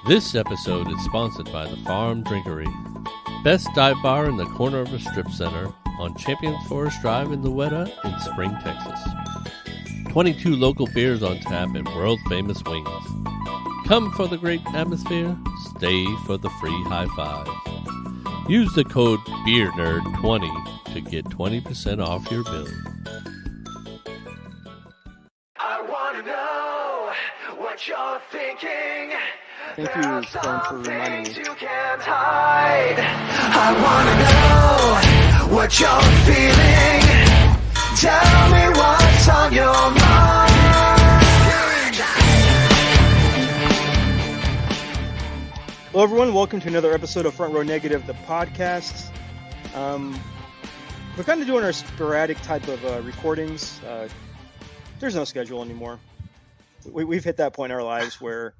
This episode is sponsored by the Farm Drinkery, best dive bar in the corner of a strip center on Champion Forest Drive in Louetta in Spring, Texas. 22 local beers on tap and world-famous wings. Come for the great atmosphere, stay for the free high fives. Use the code BeerNerd20 to get 20% off your bill. I want to know what you're thinking. Thank you, Phone, for reminding me. You can't hide. I want to know what you're feeling. Tell me what's on your mind. Hello, everyone. Welcome to another episode of Front Row Negative, the podcast. We're kind of doing our sporadic type of recordings. There's no schedule anymore. We've hit that point in our lives where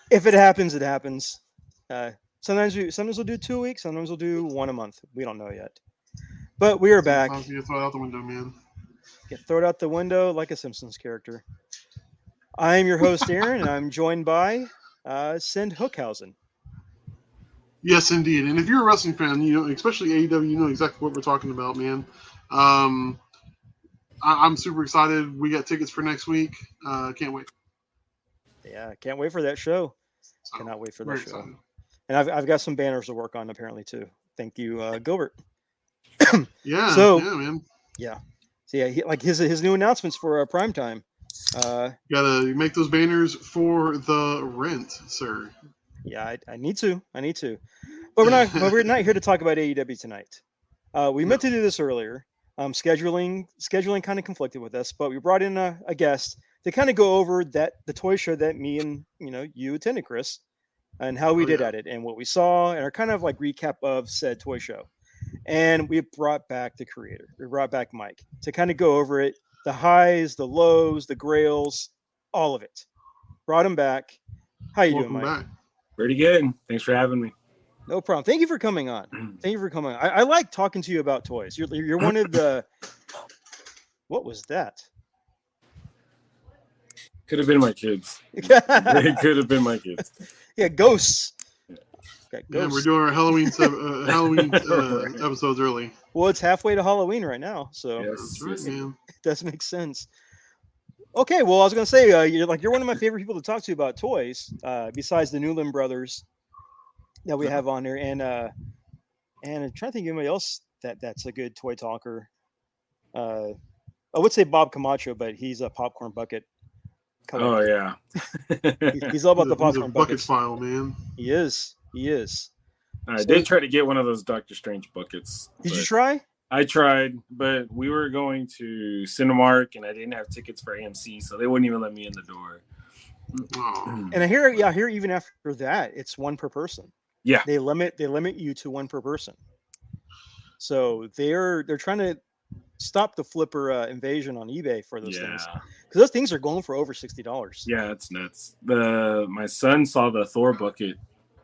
if it happens, it happens. Sometimes we'll do 2 weeks, sometimes we'll do one a month. We don't know yet. But we are back. Sometimes you throw it out the window, man. Throw it out the window like a Simpsons character. I am your host, Aaron, and I'm joined by Send Hookhausen. Yes, indeed. And if you're a wrestling fan, you know, especially AEW, you know exactly what we're talking about, man. I'm super excited. We got tickets for next week. Can't wait. Yeah, can't wait for that show. So, Cannot wait for that show. Excited. And I've got some banners to work on apparently too. Thank you, Gilbert. Yeah. So, yeah, man. Yeah. So yeah, his new announcements for prime time. Gotta make those banners for the rent, sir. Yeah, I need to. But we're not here to talk about AEW tonight. We meant to do this earlier. Scheduling kind of conflicted with us, but we brought in a guest to kind of go over the toy show that me and you attended, Chris, and how we did at it and what we saw and our kind of like recap of said toy show. And we brought back the creator. We brought back Mike to kind of go over it, the highs, the lows, the grails, all of it. Brought him back. How you doing, Mike? Back. Pretty good. Thanks for having me. No problem. Thank you for coming on. I like talking to you about toys. You're one of the. What was that? Could have been my kids. It could have been my kids. Yeah, ghosts. Okay, Yeah, ghosts. we're doing our Halloween episodes early. Well, it's halfway to Halloween right now, so Yes. That's right, man. it does make sense. Okay, well, I was gonna say you're one of my favorite people to talk to about toys, besides the Newland brothers that we have on there, and I'm trying to think of anybody else that's a good toy talker. I would say Bob Camacho, but he's a popcorn bucket. Oh yeah. He's all about the He's a popcorn bucket buckets. file, man. He is. I did try to get one of those Doctor Strange buckets. Did you but try? I tried, but we were going to Cinemark and I didn't have tickets for AMC, so they wouldn't even let me in the door. Oh. And I hear even after that, it's one per person. Yeah. They limit you to one per person. So they're trying to stop the flipper invasion on eBay for those things. Because those things are going for over $60. Yeah, it's nuts. My son saw the Thor bucket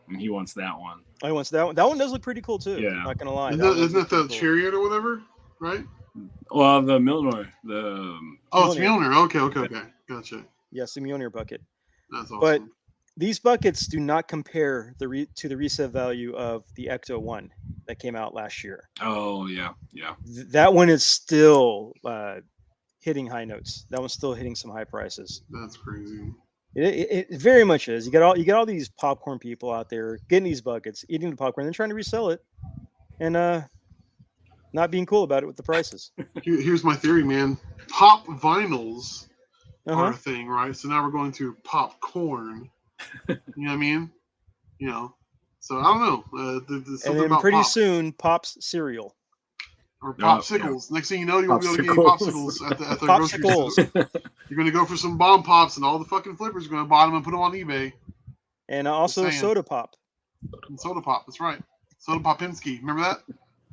and he wants that one. Oh, he wants that one. That one does look pretty cool too. Yeah. Not gonna lie. Isn't one's that the pretty cool. chariot or whatever, right? Well, the Milner, Oh, it's Mjolnir. Okay. Gotcha. Yeah, Simeoner bucket. That's awesome. But these buckets do not compare to the resale value of the Ecto 1 that came out last year. oh yeah. That one is still hitting high notes. That one's still hitting some high prices. That's crazy. It very much is. You got all these popcorn people out there getting these buckets, eating the popcorn, then trying to resell it, and not being cool about it with the prices. Here's my theory, man. Pop vinyls are Uh-huh. a thing, right? So now we're going to popcorn. You know what I mean? So I don't know. There's And something then about pretty pop. soon, Pops cereal. Or popsicles. Next thing you know, you won't be able to get any Popsicles. popsicles at the grocery store. Popsicles. You're going to go for some bomb pops, and all the fucking flippers are going to buy them and put them on eBay. And also Just saying. soda pop. And Soda Pop, that's right. Soda Popinski. Remember that?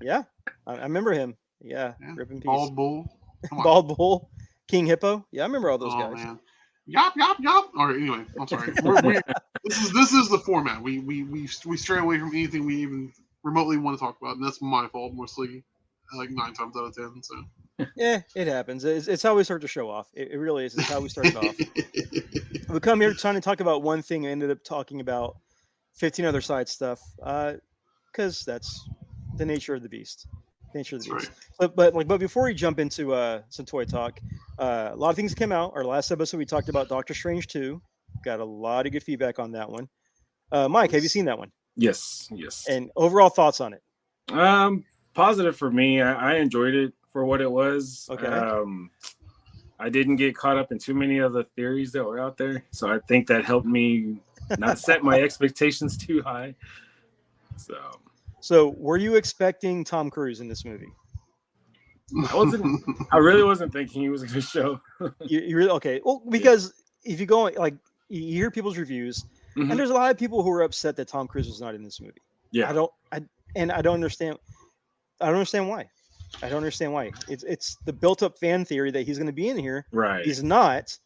Yeah, I remember him. Yeah, Yeah. rip in peace. Bald Bull. Come on. Bald Bull, King Hippo. Yeah, I remember all those Oh, guys. man. Yop. All right, anyway, I'm sorry. This is the format. We stray away from anything we even remotely want to talk about, and that's my fault, mostly. like 9 times out of 10. So Yeah, it happens. It's how we start to show off. It really is. It's how we started off. We come here trying to talk about one thing and ended up talking about 15 other side stuff. Because that's the nature of the beast. Nature of the That's beast. But before we jump into some toy talk, a lot of things came out. Our last episode we talked about Doctor Strange 2. Got a lot of good feedback on that one. Mike, have you seen that one? Yes. And overall thoughts on it? Positive for me. I enjoyed it for what it was. Okay. I didn't get caught up in too many of the theories that were out there, so I think that helped me not set my expectations too high. So, were you expecting Tom Cruise in this movie? I really wasn't thinking he was going to show. You really okay? Well, because if you go like you hear people's reviews, Mhm. and there's a lot of people who are upset that Tom Cruise was not in this movie. Yeah, I don't understand. I don't understand why. I don't understand why. It's the built-up fan theory that he's going to be in here. right. He's not,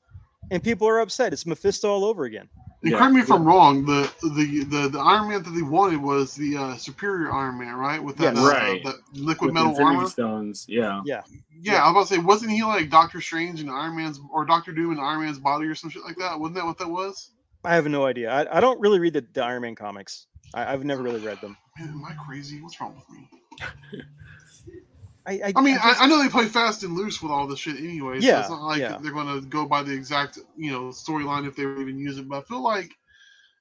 and people are upset. It's Mephisto all over again. And correct me if I'm wrong. The Iron Man that they wanted was the Superior Iron Man, right? With that, Right. that liquid With metal Infinity armor. Stones. Yeah. Yeah. Yeah, I was about to say, wasn't he like Doctor Strange in Iron Man's or Doctor Doom in Iron Man's body or some shit like that? Wasn't that what that was? I have no idea. I don't really read the Iron Man comics. I've never really read them. Man, am I crazy? What's wrong with me? I I know they play fast and loose with all this shit anyway. Yeah, So it's not like they're going to go by the exact storyline if they would even use it. But I feel like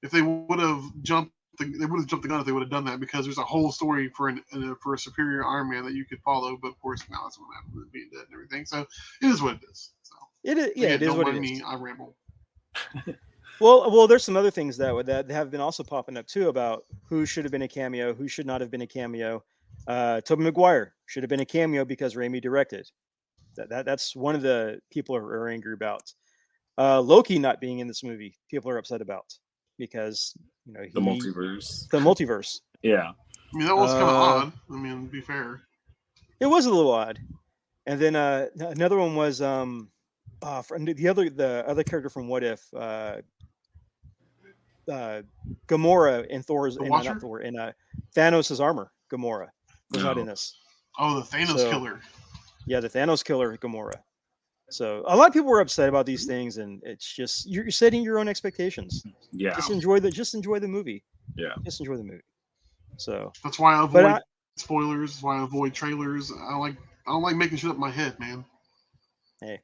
if they would have jumped the gun if they would have done that, because there's a whole story for a superior Iron Man that you could follow. But of course now that's what happened with being dead and everything. So it is what it is. So it is. Yeah, it is don't what it mind is. me. I ramble. Well, there's some other things that have been also popping up too about who should have been a cameo, who should not have been a cameo. Tobey Maguire should have been a cameo because Raimi directed. That's one of the people are angry about. Loki not being in this movie, people are upset about because The multiverse. The multiverse. Yeah. I mean, that was kind of odd. I mean, to be fair, it was a little odd. And then another one was the other character from What If. Gamora in Thor's in Thanos' armor. Gamora was not in this. Oh, the Thanos killer. Yeah, the Thanos killer, Gamora. So a lot of people were upset about these things, and it's just you're setting your own expectations. Yeah. Just enjoy the movie. Yeah. Just enjoy the movie. So that's why I avoid spoilers. That's why I avoid trailers. I don't like making shit up in my head, man. Hey.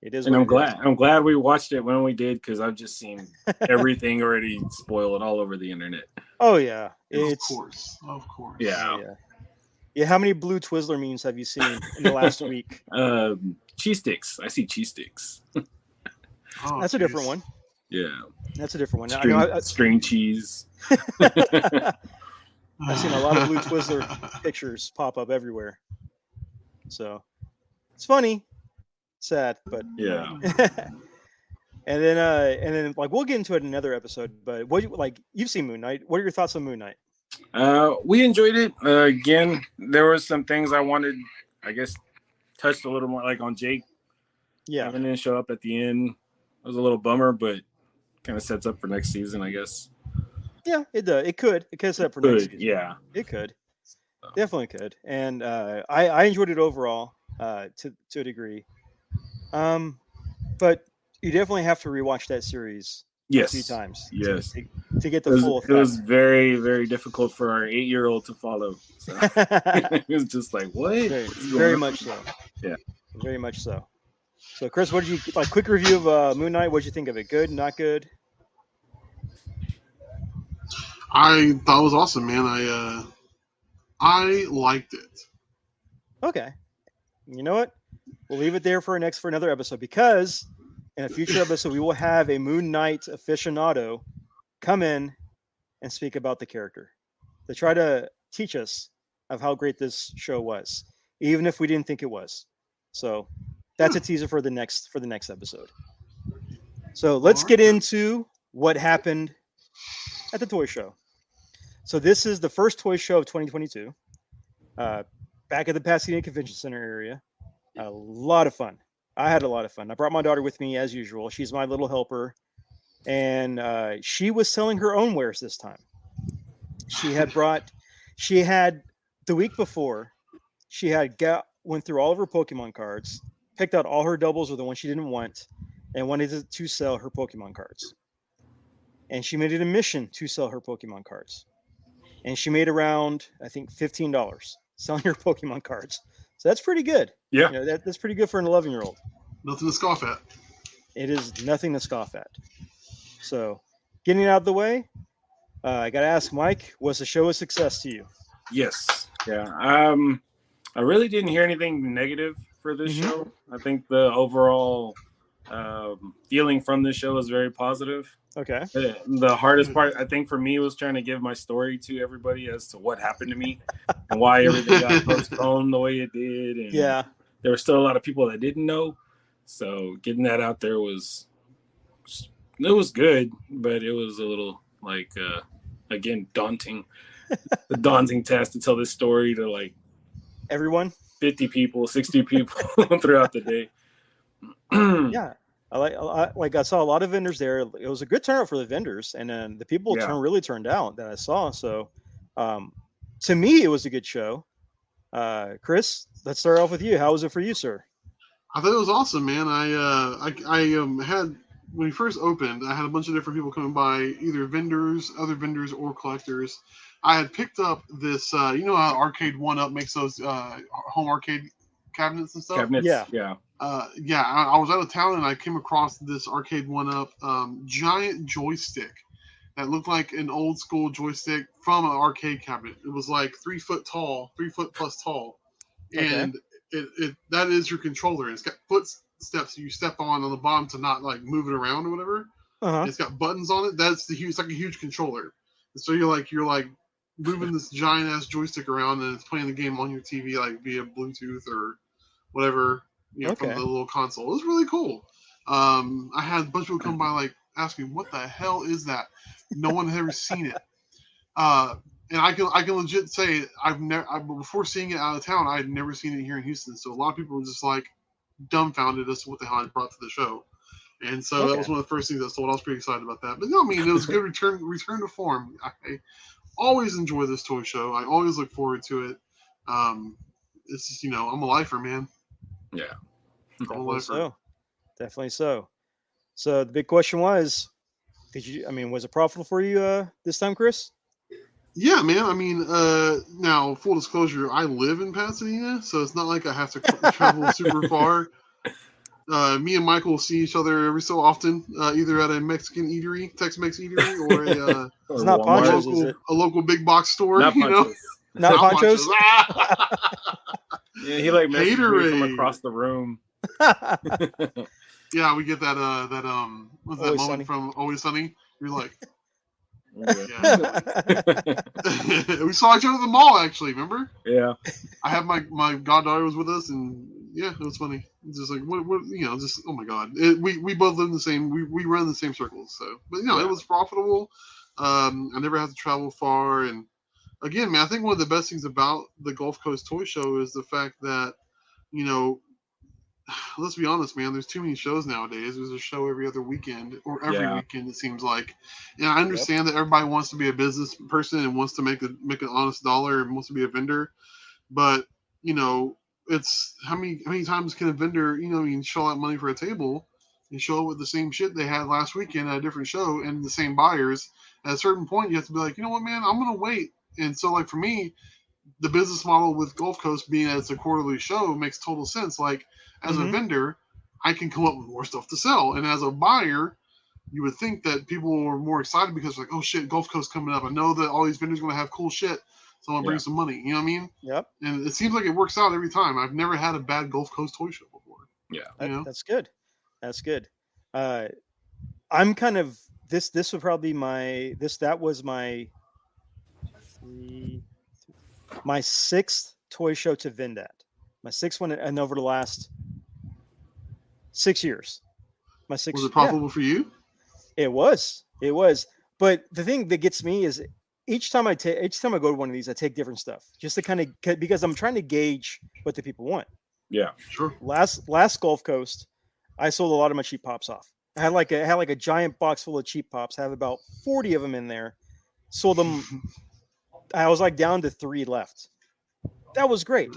It is, and I'm glad we watched it when we did, because I've just seen everything already spoiled all over the internet. Oh yeah, of course. Yeah. How many blue Twizzler memes have you seen in the last week? Cheese sticks. I see cheese sticks. That's a different one. Yeah, that's a different one. String cheese. I've seen a lot of blue Twizzler pictures pop up everywhere. So it's funny. Sad, but yeah. and then like we'll get into it in another episode. But you've seen Moon Knight? What are your thoughts on Moon Knight? We enjoyed it. Again, there were some things I wanted, I guess, touched a little more, like on Jake. Yeah, having him show up at the end was a little bummer, but kind of sets up for next season, I guess. Yeah, it does. It could set up for next season. Yeah, it could. Definitely could. And I enjoyed it overall to a degree. But you definitely have to rewatch that series a few times. Yes. To get the full effect. It was very, very difficult for our 8-year-old to follow. So. It was just like, what? Very much so. Yeah. Very much so. So, Chris, what did you quick review of Moon Knight? What did you think of it? Good, not good? I thought it was awesome, man. I liked it. Okay. You know what? We'll leave it there for another episode, because in a future episode we will have a Moon Knight aficionado come in and speak about the character to try to teach us of how great this show was, even if we didn't think it was. So that's a teaser for the next episode. So let's get into what happened at the toy show. So this is the first toy show of 2022. Back at the Pasadena Convention Center area. A lot of fun. I had a lot of fun. I brought my daughter with me as usual. She's my little helper. And she was selling her own wares this time. She had the week before, she went through all of her Pokemon cards, picked out all her doubles or the ones she didn't want, and wanted to sell her Pokemon cards. And she made it a mission to sell her Pokemon cards. And she made around, I think, $15 selling her Pokemon cards. So that's pretty good. Yeah. That's pretty good for an 11-year-old. Nothing to scoff at. It is nothing to scoff at. So, getting it out of the way, I got to ask Mike, was the show a success to you? Yes. Yeah. I really didn't hear anything negative for this show. I think the overall feeling from this show is very positive. Okay. The hardest part, I think, for me was trying to give my story to everybody as to what happened to me and why everything got postponed the way it did. And there were still a lot of people that didn't know. So getting that out there was good, but it was a little like, again, daunting. The daunting task to tell this story to like everyone, 50 people, 60 people throughout the day. Yeah. I saw a lot of vendors there. It was a good turnout for the vendors, and then the people really turned out that I saw. So, to me, it was a good show. Chris, let's start off with you. How was it for you, sir? I thought it was awesome, man. I had when we first opened, I had a bunch of different people coming by, either vendors, other vendors, or collectors. I had picked up this, you know how Arcade 1-Up makes those home arcade cabinets and stuff? Yeah. I was out of town and I came across this Arcade 1-Up giant joystick that looked like an old school joystick from an arcade cabinet. It was like 3 foot tall, 3 foot plus tall. And it that is your controller. It's got footsteps you step on the bottom to not like move it around or whatever. It's got buttons on it. It's like a huge controller. And so you're like moving this giant ass joystick around and it's playing the game on your TV like via Bluetooth or whatever, from the little console. It was really cool. I had a bunch of people come by like ask me, what the hell is that? No one had ever seen it. And I can legit say before seeing it out of town, I had never seen it here in Houston. So a lot of people were just like dumbfounded as to what the hell I brought to the show. And so that was one of the first things I sold. I was pretty excited about that. But no, I mean, it was a good return to form. I always enjoy this toy show. I always look forward to it. It's just, I'm a lifer, man. Yeah. Definitely so. So the big question was, was it profitable for you this time, Chris? Yeah, man. I mean, now full disclosure, I live in Pasadena, so it's not like I have to travel super far. Me and Michael see each other every so often, either at a Mexican eatery, Tex-Mex eatery, or a it's not Ponchos, is it? A local big box store. Not Ponchos. Not Ponchos. Yeah, he like messaged me from across the room. Yeah, we get that what's that Always moment Sunny. from Always Sunny? You're like, Yeah. we saw each other at the mall, actually. Remember? Yeah. I have my goddaughter was with us, and yeah, it was funny. It's just like what just oh my god. We both live in the same. We run in the same circles. So, but it was profitable. I never had to travel far, and again, man, I think one of the best things about the Gulf Coast Toy Show is the fact that let's be honest, man, there's too many shows nowadays. There's a show every other weekend or every weekend, it seems like. And I understand that everybody wants to be a business person and wants to make an honest dollar and wants to be a vendor. But, it's how many times can a vendor, show out money for a table and show up with the same shit they had last weekend at a different show and the same buyers. At a certain point, you have to be like, you know what, man, I'm going to wait. And so, like, for me, the business model with Gulf Coast being that it's a quarterly show makes total sense. Like, as a vendor, I can come up with more stuff to sell. And as a buyer, you would think that people are more excited because like, oh shit, Gulf Coast coming up. I know that all these vendors are going to have cool shit. So I'm going to bring some money. You know what I mean? Yep. And it seems like it works out every time. I've never had a bad Gulf Coast toy show before. Yeah. That's good. That's good. I'm kind of, this would probably be that was my sixth toy show to vend at. My sixth one, and over the last 6 years. Was it profitable for you? It was. But the thing that gets me is each time I go to one of these, I take different stuff just to kind of, because I'm trying to gauge what the people want. Yeah, sure. Last Gulf Coast, I sold a lot of my cheap pops off. I had like a giant box full of cheap pops. I have about 40 of them in there. Sold them. I was like down to 3 left. That was great.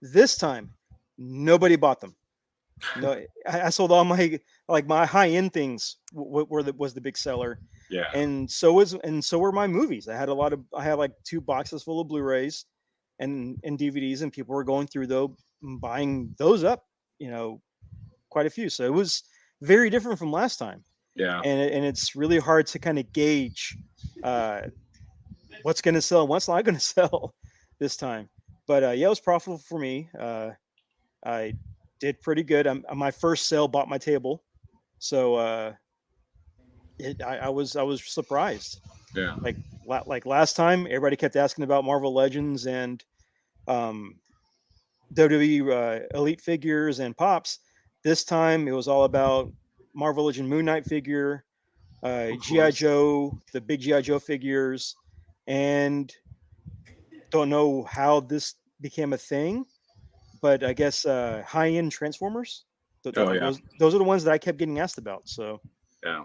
This time, nobody bought them. No, I sold all my my high end things. Was the big seller. Yeah. And so were my movies. I had like 2 boxes full of Blu-rays and DVDs, and people were going through those, buying those up, quite a few. So it was very different from last time. Yeah. And it's really hard to kind of gauge what's going to sell and what's not going to sell this time. But yeah, it was profitable for me. I did pretty good. My first sale bought my table, so I was surprised. Yeah. Like last time, everybody kept asking about Marvel Legends and WWE Elite figures and pops. This time, it was all about Marvel Legend Moon Knight figure, G.I. Joe, the big G.I. Joe figures, and don't know how this became a thing, but I guess high-end Transformers. Those are the ones that I kept getting asked about. So yeah,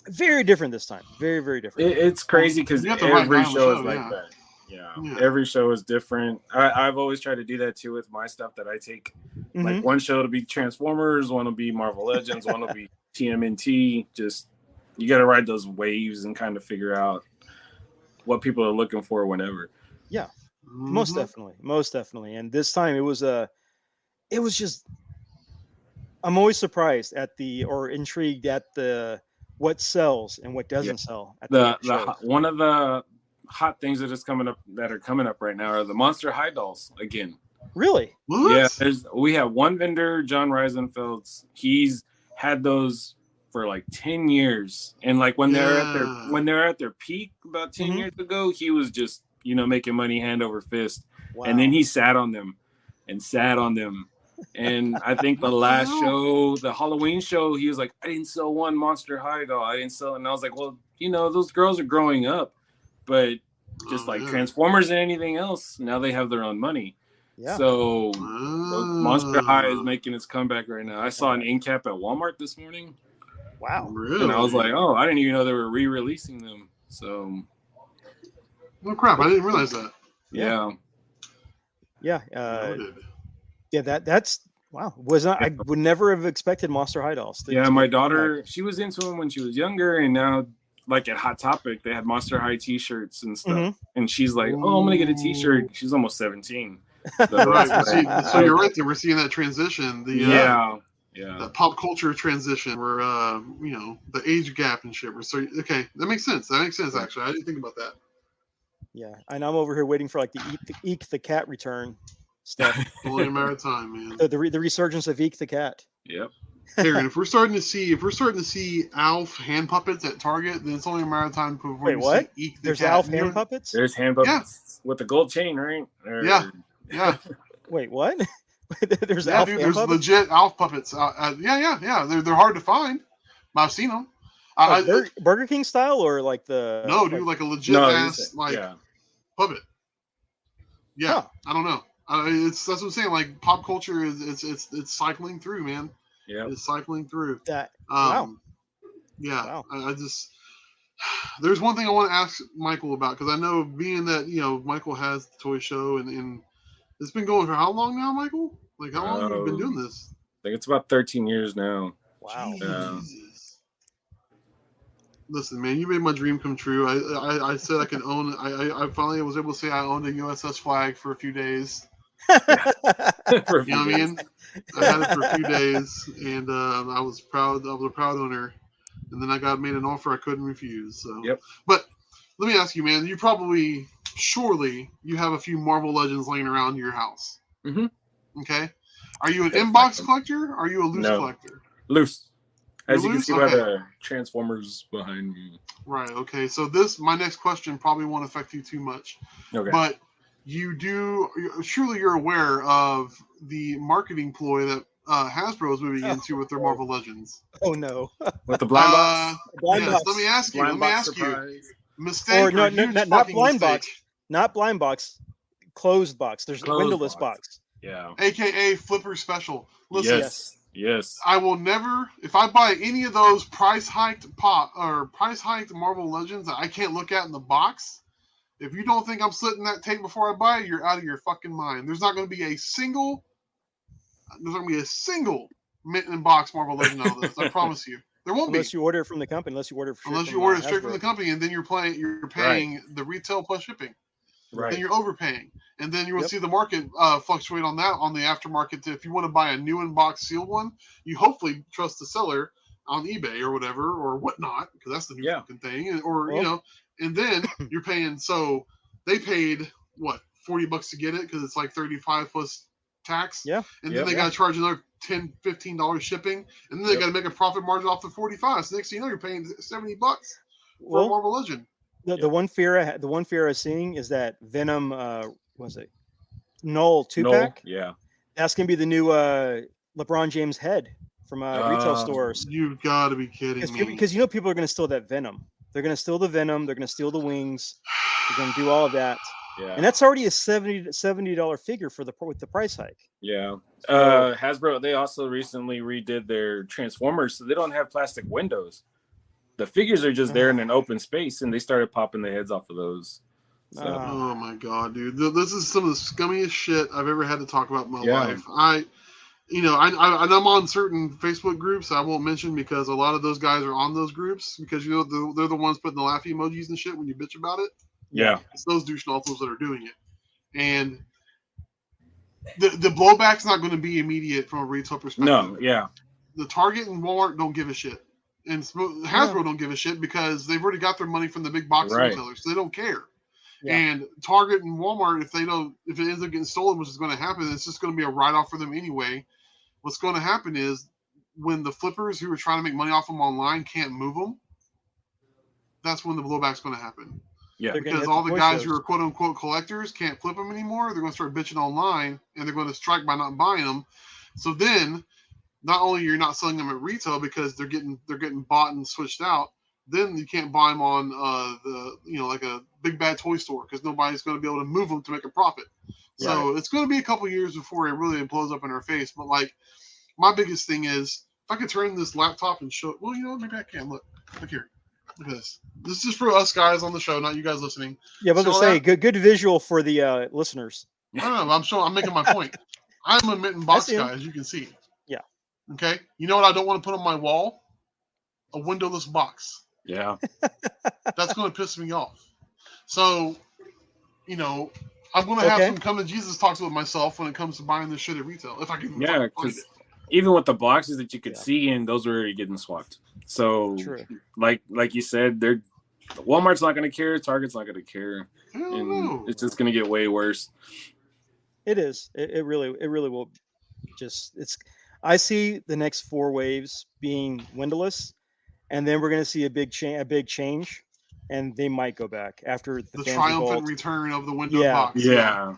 very different this time. Very, very different. It's crazy because every show is like that. Yeah, every show is different. I've always tried to do that too with my stuff that I take. Mm-hmm. Like one show to be Transformers, one will be Marvel Legends, one will be TMNT. Just you got to ride those waves and kind of figure out what people are looking for whenever. Yeah, most definitely. And this time it was just. I'm always surprised intrigued at what sells and what doesn't sell. At the one of the hot things that are coming up right now are the Monster High dolls again. Really? What? Yeah, we have one vendor, John Reisenfeld's. He's had those for like 10 years, and like when they're at their peak about 10 years ago, he was just making money hand over fist. Wow. And then he sat on them. And I think the last show, the Halloween show, he was like, I didn't sell one Monster High doll. I didn't sell it. And I was like, well, those girls are growing up. But just like Transformers and anything else, now they have their own money. Yeah. So Monster High is making its comeback right now. I saw an end cap at Walmart this morning. Wow. Really? And I was like, oh, I didn't even know they were re-releasing them. So. Oh, crap. I didn't realize that. Yeah. Yeah. Yeah, that's wow. I would never have expected Monster High dolls. My daughter, she was into them when she was younger, and now, like at Hot Topic, they had Monster High T-shirts and stuff. And she's like, "Oh, I'm gonna get a T-shirt." She's almost 17. So, right. So you're right there. We're seeing that transition. The pop culture transition, where the age gap and shit. Okay, that makes sense. Actually, I didn't think about that. Yeah, and I'm over here waiting for like the Eek the cat return stuff. Only a matter of time, man. The resurgence of Eek the cat. Yep. Aaron, if we're starting to see Alf hand puppets at Target, then it's only a matter of time before we see Eek the There's cat. Alf hand puppets? There's hand puppets with the gold chain, right? Yeah. Wait, what? There's legit Alf puppets. Yeah. They're hard to find, but I've seen them. Burger King style or like the like a legit puppet. Yeah, huh. I don't know. That's what I'm saying. Like pop culture it's cycling through, man. Yeah, it's cycling through. Wow. Yeah. Wow. I just there's one thing I want to ask Michael about, because I know being that Michael has the toy show and it's been going for how long now, Michael? Like how long have you been doing this? I think it's about 13 years now. Wow. Jesus. Listen, man, you made my dream come true. I said I can own. I finally was able to say I owned a USS flag for a few days. You know what I mean? I had it for a few days, and I was proud. I was a proud owner, and then I got made an offer I couldn't refuse. So, yep. But let me ask you, man. Surely you have a few Marvel Legends laying around your house. Mm-hmm. Okay. Are you an inbox collector? Or are you a loose collector? Loose. As you can see by the Transformers behind me. Right. Okay. So my next question probably won't affect you too much. Okay. But surely you're aware of the marketing ploy that Hasbro is moving into with their Marvel Legends. Oh no. With the blind box. Yes. Let me ask you. Mistake or not blind box. Not blind box. Closed box. There's a windowless box. Yeah. AKA Flipper Special. Listen. Yes. I will never, if I buy any of those price hiked Marvel Legends that I can't look at in the box, If you don't think I'm slitting that tape before I buy it, you're out of your fucking mind. There's not going to be a single mint in box Marvel Legend out of this. I promise you. There won't unless be. you order it from the company. Unless you order it straight from the company, and then you're paying the retail plus shipping. Right. Then you're overpaying, and then you will see the market fluctuate on that on the aftermarket. If you want to buy a new in-box sealed one, you hopefully trust the seller on eBay or whatever or whatnot, because that's the new fucking thing. Or you know, and then you're paying. So they paid what $40 to get it because it's like 35 plus tax. Yeah, and then they got to charge another $10-15 shipping, and then they got to make a profit margin off the 45. So next thing you know, you're paying $70 for a Marvel Legend. The one fear I was seeing is that Venom, was it Null 2-pack? Yeah, that's gonna be the new LeBron James head from retail stores. You've got to be kidding me! Because people are gonna steal that Venom. They're gonna steal the Venom. They're gonna steal the wings. They're gonna do all of that. Yeah, and that's already a $70 figure with the price hike. Yeah, Hasbro, they also recently redid their Transformers, so they don't have plastic windows. The figures are just there in an open space, and they started popping the heads off of those. So. Oh my god, dude! This is some of the scummiest shit I've ever had to talk about in my life. I'm on certain Facebook groups I won't mention because a lot of those guys are on those groups because they're the ones putting the laugh emojis and shit when you bitch about it. Yeah, it's those douche-nozzles that are doing it, and the blowback's not going to be immediate from a retail perspective. No, yeah, the Target and Walmart don't give a shit. And Hasbro don't give a shit because they've already got their money from the big box retailers, so they don't care. Yeah. And Target and Walmart, if it ends up getting stolen, which is going to happen, it's just going to be a write-off for them anyway. What's going to happen is when the flippers who are trying to make money off them online can't move them, that's when the blowback's going to happen. Yeah, because all the guys who are quote-unquote collectors can't flip them anymore. They're going to start bitching online, and they're going to strike by not buying them. So then, not only you're not selling them at retail because they're getting bought and switched out, then you can't buy them on like a big bad toy store because nobody's going to be able to move them to make a profit. So it's going to be a couple years before it really blows up in our face. But like my biggest thing is if I could turn this laptop and show, well, maybe I can. Look here, look at this. This is just for us guys on the show, not you guys listening. Yeah, but to say good visual for the listeners. I don't know. I'm making my point. I'm a mint and box guy, as you can see. Yeah. Okay. You know what I don't want to put on my wall? A windowless box. Yeah. That's going to piss me off. So, I'm going to have some come to Jesus talks with myself when it comes to buying this shit at retail. If I can find it. Even with the boxes that you could see in, those were already getting swapped. So, like you said, Walmart's not going to care. Target's not going to care. And it's just going to get way worse. It is. It really will. I see the next 4 waves being windowless, and then we're going to see a big change, and they might go back after the triumphant return of the window box. The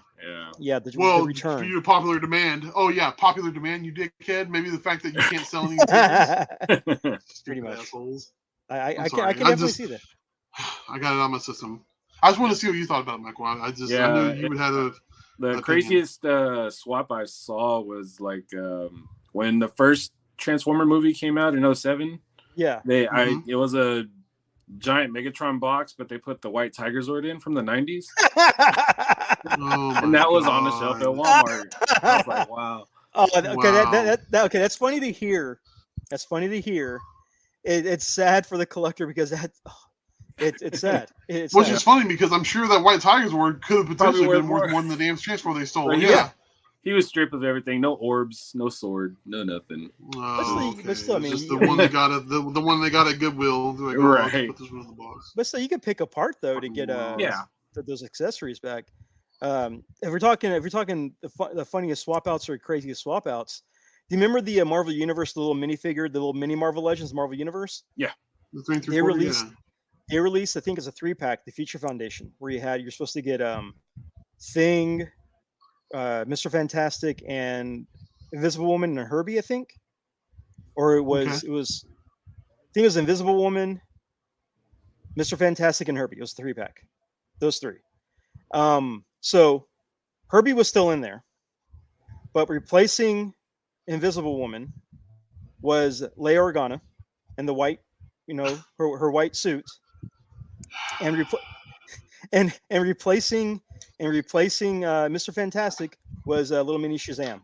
return. Due to popular demand. Oh yeah, popular demand. You dickhead. Maybe the fact that you can't sell any pretty much. Assholes. I can definitely see that. I got it on my system. I just want to see what you thought about it, Michael. I knew you would have the craziest swap I saw was like when the first Transformer movie came out in 2007. Yeah. It was a giant Megatron box, but they put the White Tigerzord in from the 90s. And that was on the shelf at Walmart. I was like, wow. Oh, okay. Wow. That's funny to hear. That's funny to hear. It's sad for the collector because it's sad. Which is funny because I'm sure that White Tigerzord could have potentially been worth more than the damn Transformer they stole. Yeah. He was stripped of everything. No orbs, no sword, no nothing. But still, I mean, just the one they got at the one they got at Goodwill. Like, right. Put this one in the box. But still, you can pick apart though to get those accessories back. If we're talking the funniest swap outs or craziest swap outs, do you remember the Marvel Universe, the little minifigure, the little mini Marvel Legends Marvel Universe? Yeah. They released, I think it's a 3-pack, the Future Foundation, where you're supposed to get Thing, Mr. Fantastic, and Invisible Woman and Herbie, I think. Or it was I think it was Invisible Woman, Mr. Fantastic, and Herbie. It was a 3-pack. Those 3. So Herbie was still in there, but replacing Invisible Woman was Leia Organa in the white, her white suit, and and replacing Mr. Fantastic was a little mini Shazam.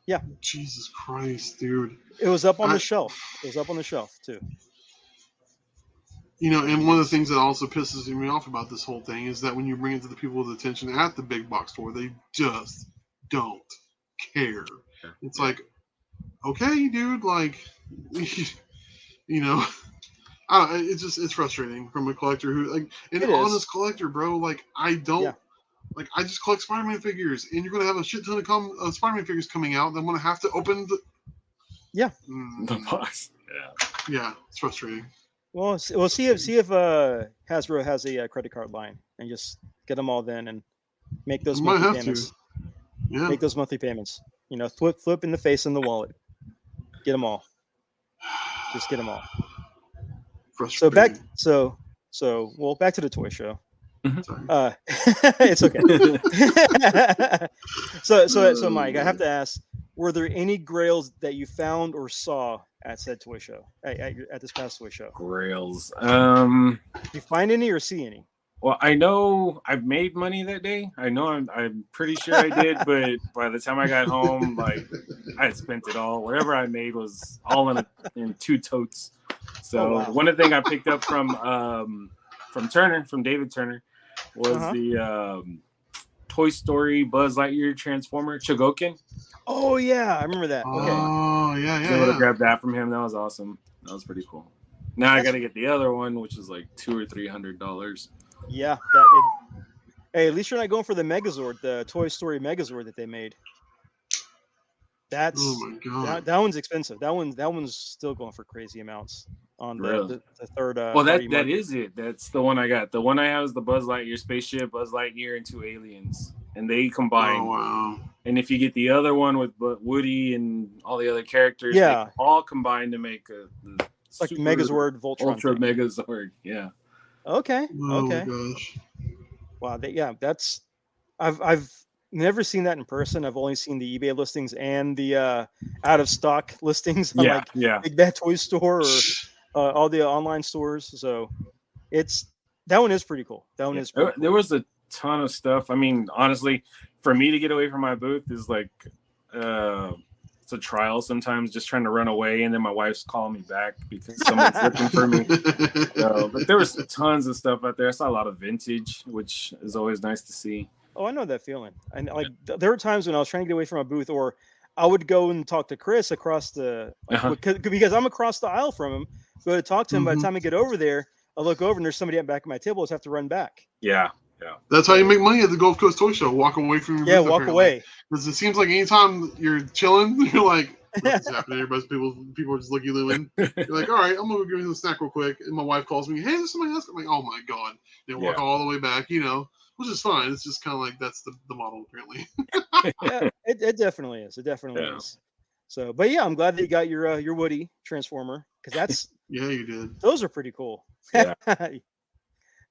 Yeah. Jesus Christ, dude. It was up on the shelf. It was up on the shelf too. You know, and one of the things that also pisses me off about this whole thing is that when you bring it to the people's attention at the big box store, they just don't care. It's like, okay, dude, like, you know, it's frustrating from a collector who, like, an honest collector, bro. Like, I don't, like, I just collect Spider-Man figures, and you're gonna have a shit ton of Spider-Man figures coming out. Then I'm gonna have to open the the box. Yeah, it's frustrating. Well, we'll see if Hasbro has a credit card line and just get them all then and make those monthly payments. Yeah, make those monthly payments. You know, flip in the face in the wallet. Get them all. Just get them all. So back to the toy show. It's okay. so Mike, I have to ask: were there any grails that you found or saw at said toy show at this past toy show? Grails. Did you find any or see any? Well, I know I've made money that day. I know I'm pretty sure I did, but by the time I got home, like I had spent it all. Whatever I made was all in 2 totes. So one of the things I picked up from David Turner, was the Toy Story Buzz Lightyear Transformer Chogokin. Oh yeah, I remember that. Okay. Oh yeah. I was able to grab that from him. That was awesome. That was pretty cool. Now I got to get the other one, which is like $200 or $300. Yeah. Hey, at least you're not going for the Megazord, the Toy Story Megazord that they made. That's that one's expensive. That one's still going for crazy amounts on the third. Well, that is it. That's the one I got. The one I have is the Buzz Lightyear spaceship, Buzz Lightyear, and 2 aliens, and they combine. Oh wow! And if you get the other one with Woody and all the other characters, they all combine to make it's like Megazord, Voltron, Ultra Megazord. Yeah. Okay. Oh gosh. Wow. That's I've never seen that in person. I've only seen the eBay listings and the out of stock listings on Big Bad Toy Store or all the online stores. So that one is pretty cool. That one is pretty cool. There was a ton of stuff. I mean, honestly, for me to get away from my booth is like it's a trial sometimes, just trying to run away, and then my wife's calling me back because someone's looking for me. But there was tons of stuff out there. I saw a lot of vintage, which is always nice to see. Oh, I know that feeling. And like there were times when I was trying to get away from my booth, or I would go and talk to Chris across the because I'm across the aisle from him. Go to talk to him. By the time I get over there, I look over and there's somebody at the back of my table. I just have to run back. Yeah. That's how you make money at the Gulf Coast Toy Show. Walk away from your booth, walk away. Because it seems like anytime you're chilling, you're like, what's happening? Everybody's people are just looking you in. You're like, all right, I'm gonna give you a snack real quick. And my wife calls me, hey, there's somebody else. I'm like, oh my god. They walk all the way back, which is fine. It's just kind of like that's the model apparently. Yeah, it definitely is. It definitely is. So, but yeah, I'm glad that you got your Woody Transformer because that's yeah, you did. Those are pretty cool. Yeah.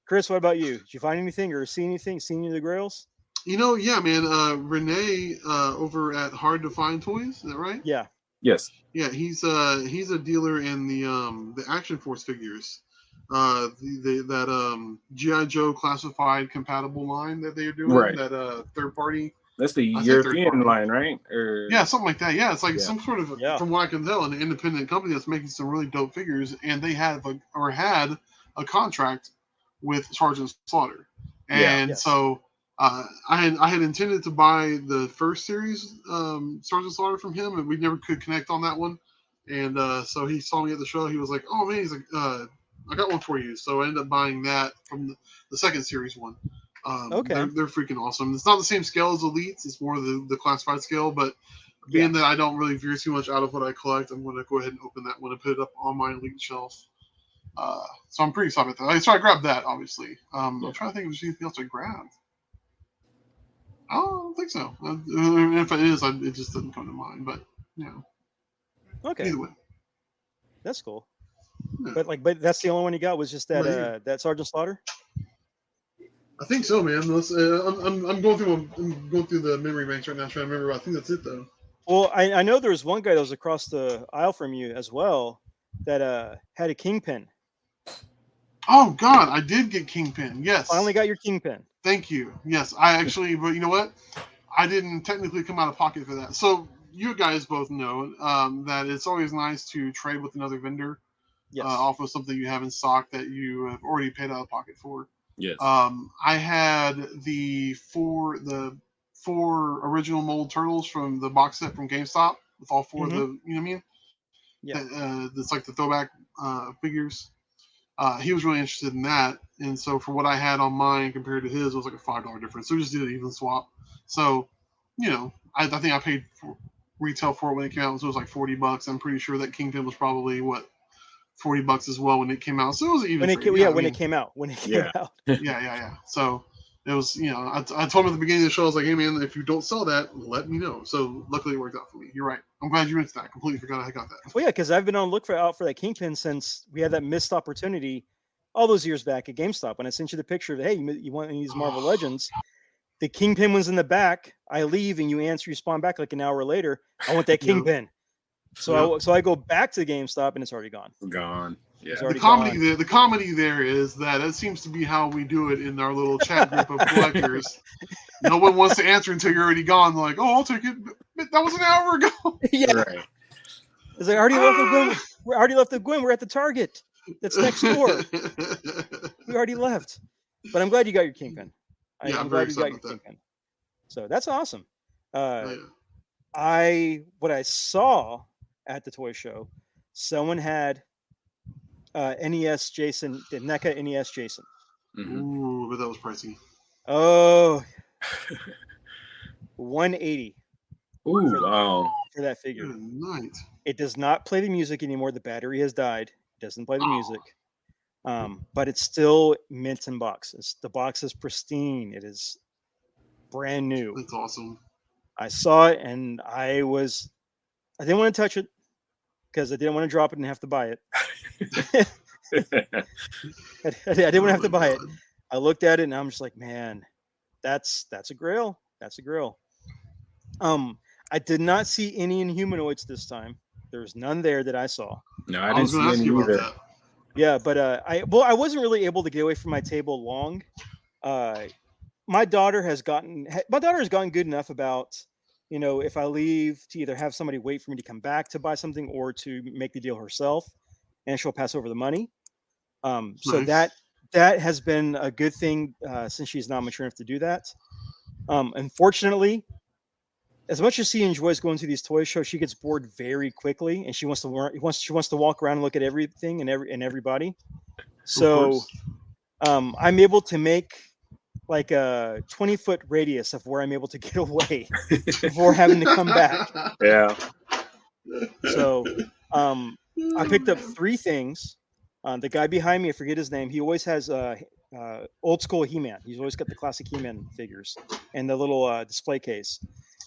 Chris, what about you? Did you find anything or see anything? Seen any of the grails? Yeah, man. Renee over at Hard to Find Toys. Is that right? Yeah. Yes. Yeah, he's a dealer in the Action Force figures. That GI Joe classified compatible line that they're doing. Right. That third party. That's the European line, right? Yeah, something like that. Yeah, it's like some sort of, from what I can tell, an independent company that's making some really dope figures, and they had a contract with Sergeant Slaughter, and so I had intended to buy the first series Sergeant Slaughter from him, and we never could connect on that one, and so he saw me at the show. He was like, "Oh man," he's like, "I got one for you." So I ended up buying that from the second series one. They're freaking awesome. It's not the same scale as Elites. It's more the classified scale, but being that I don't really veer too much out of what I collect, I'm going to go ahead and open that one and put it up on my Elite shelf. So I'm pretty excited about that. So I grabbed that, obviously. I'm trying to think if there's anything else I grabbed. I don't think so. If it is, it just doesn't come to mind. But, Okay. Either way. That's cool. Yeah. But that's the only one you got was just that that Sergeant Slaughter? I think so, man. I'm going through the memory banks right now, trying to remember. I think that's it, though. Well, I know there was one guy that was across the aisle from you as well that had a Kingpin. Oh God, I did get Kingpin. Yes, Finally got your Kingpin. Thank you. Yes, I actually, but you know what? I didn't technically come out of pocket for that. So you guys both know that it's always nice to trade with another vendor off of something you have in stock that you have already paid out of pocket for. Yes. I had the four original mold turtles from the box set from GameStop with all four of the, you know what I mean? Yeah. It's like the throwback figures. He was really interested in that, and so for what I had on mine compared to his, it was like a $5 difference. So we just did an even swap. So, you know, I think I paid retail for it when it came out, so it was like $40. I'm pretty sure that Kingpin was probably $40 as well when it came out. So it was an even. When it came out. Yeah. So it was, you know, I told him at the beginning of the show, I was like, hey man, if you don't sell that, let me know. So luckily it worked out for me. You're right. I'm glad you mentioned that. I completely forgot I got that. Well, yeah, because I've been on look out for that Kingpin since we had that missed opportunity all those years back at GameStop when I sent you the picture of, hey, you want these Marvel Legends? The Kingpin was in the back. I leave and you spawn back like an hour later. I want that Kingpin. So I go back to the GameStop and it's already gone. Gone. Yeah. The comedy there is that it seems to be how we do it in our little chat group of collectors. No one wants to answer until you're already gone. They're like, oh, I'll take it. That was an hour ago. Yeah. Right. It's like, I already left the Gwyn. We already left the Gwyn. We're at the Target. That's next door. We already left. But I'm glad you got your Kingpin. I'm glad you got your Kingpin. So that's awesome. What I saw at the toy show, someone had NES Jason, the NECA NES Jason. Ooh, but that was pricey. Oh, $180. Ooh, wow. For that figure. Good night. It does not play the music anymore. The battery has died. It doesn't play the music. But it's still mint in box. The box is pristine. It is brand new. That's awesome. I saw it and I didn't want to touch it because I didn't want to drop it and have to buy it. I didn't want to have to buy it. I looked at it and I'm just like, man, that's a grail. That's a grail. I did not see any Inhumanoids this time. There was none there that I saw. No, I didn't see any either. Yeah, but I wasn't really able to get away from my table long. My daughter has gotten good enough about, you know, if I leave, to either have somebody wait for me to come back to buy something or to make the deal herself, and she'll pass over the money. So that has been a good thing since she's not mature enough to do that. Unfortunately, as much as she enjoys going to these toy shows, she gets bored very quickly, and she wants to walk around and look at everything and everybody. So, I'm able to make like a 20-foot radius of where I'm able to get away before having to come back. Yeah. So, I picked up 3 things. The guy behind me, I forget his name. He always has old school He-Man. He's always got the classic He-Man figures and the little display case.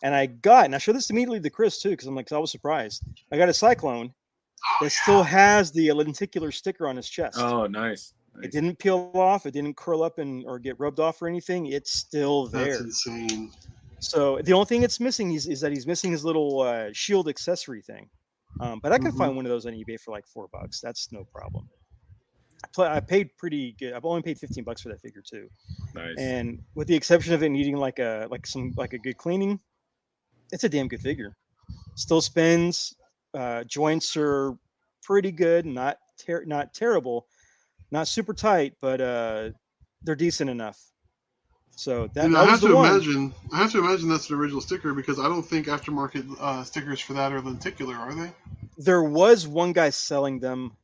And I showed this immediately to Chris too, because I was surprised. I got a Cyclone that still has the lenticular sticker on his chest. Oh, nice. It didn't peel off. It didn't curl up or get rubbed off or anything. It's still there. That's insane. So the only thing it's missing is that he's missing his little shield accessory thing. But I can find one of those on eBay for like $4. That's no problem. I paid pretty good. I've only paid $15 for that figure too. Nice. And with the exception of it needing like a good cleaning, it's a damn good figure. Still spins. Joints are pretty good. Not terrible. Not super tight, but they're decent enough. So that I have to imagine that's an original sticker, because I don't think aftermarket stickers for that are lenticular, are they? There was one guy selling them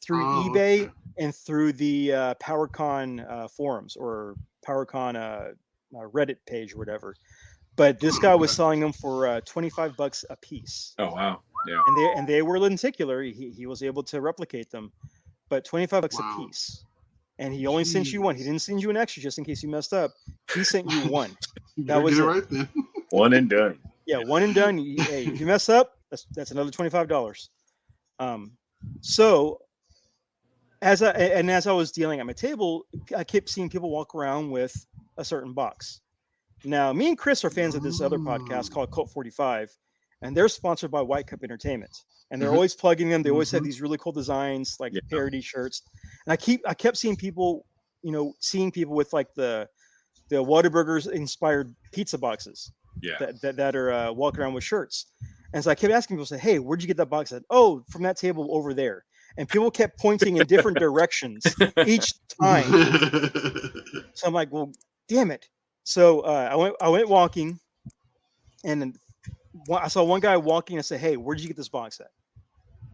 through eBay and through the PowerCon forums or PowerCon Reddit page or whatever. But this guy was selling them for $25 a piece. Oh wow! Yeah. And they were lenticular. He was able to replicate them, but $25 a piece. And he only sent you one. He didn't send you an extra just in case you messed up. He sent you one. That was it. Right then. One and done. Yeah, one and done. Hey, if you mess up, that's another $25. So as I was dealing at my table, I kept seeing people walk around with a certain box. Now, me and Chris are fans of this other podcast called Cult 45, and they're sponsored by White Cup Entertainment. And they're always plugging them. They always have these really cool designs, like parody shirts. And I kept seeing people, seeing people with like the Whataburgers inspired pizza boxes. Yeah. That are walking around with shirts. And so I kept asking people, say, hey, where'd you get that box? I said, oh, from that table over there. And people kept pointing in different directions each time. So I'm like, well, damn it. So I went walking, and I saw one guy walking. And I said, hey, where'd you get this box at?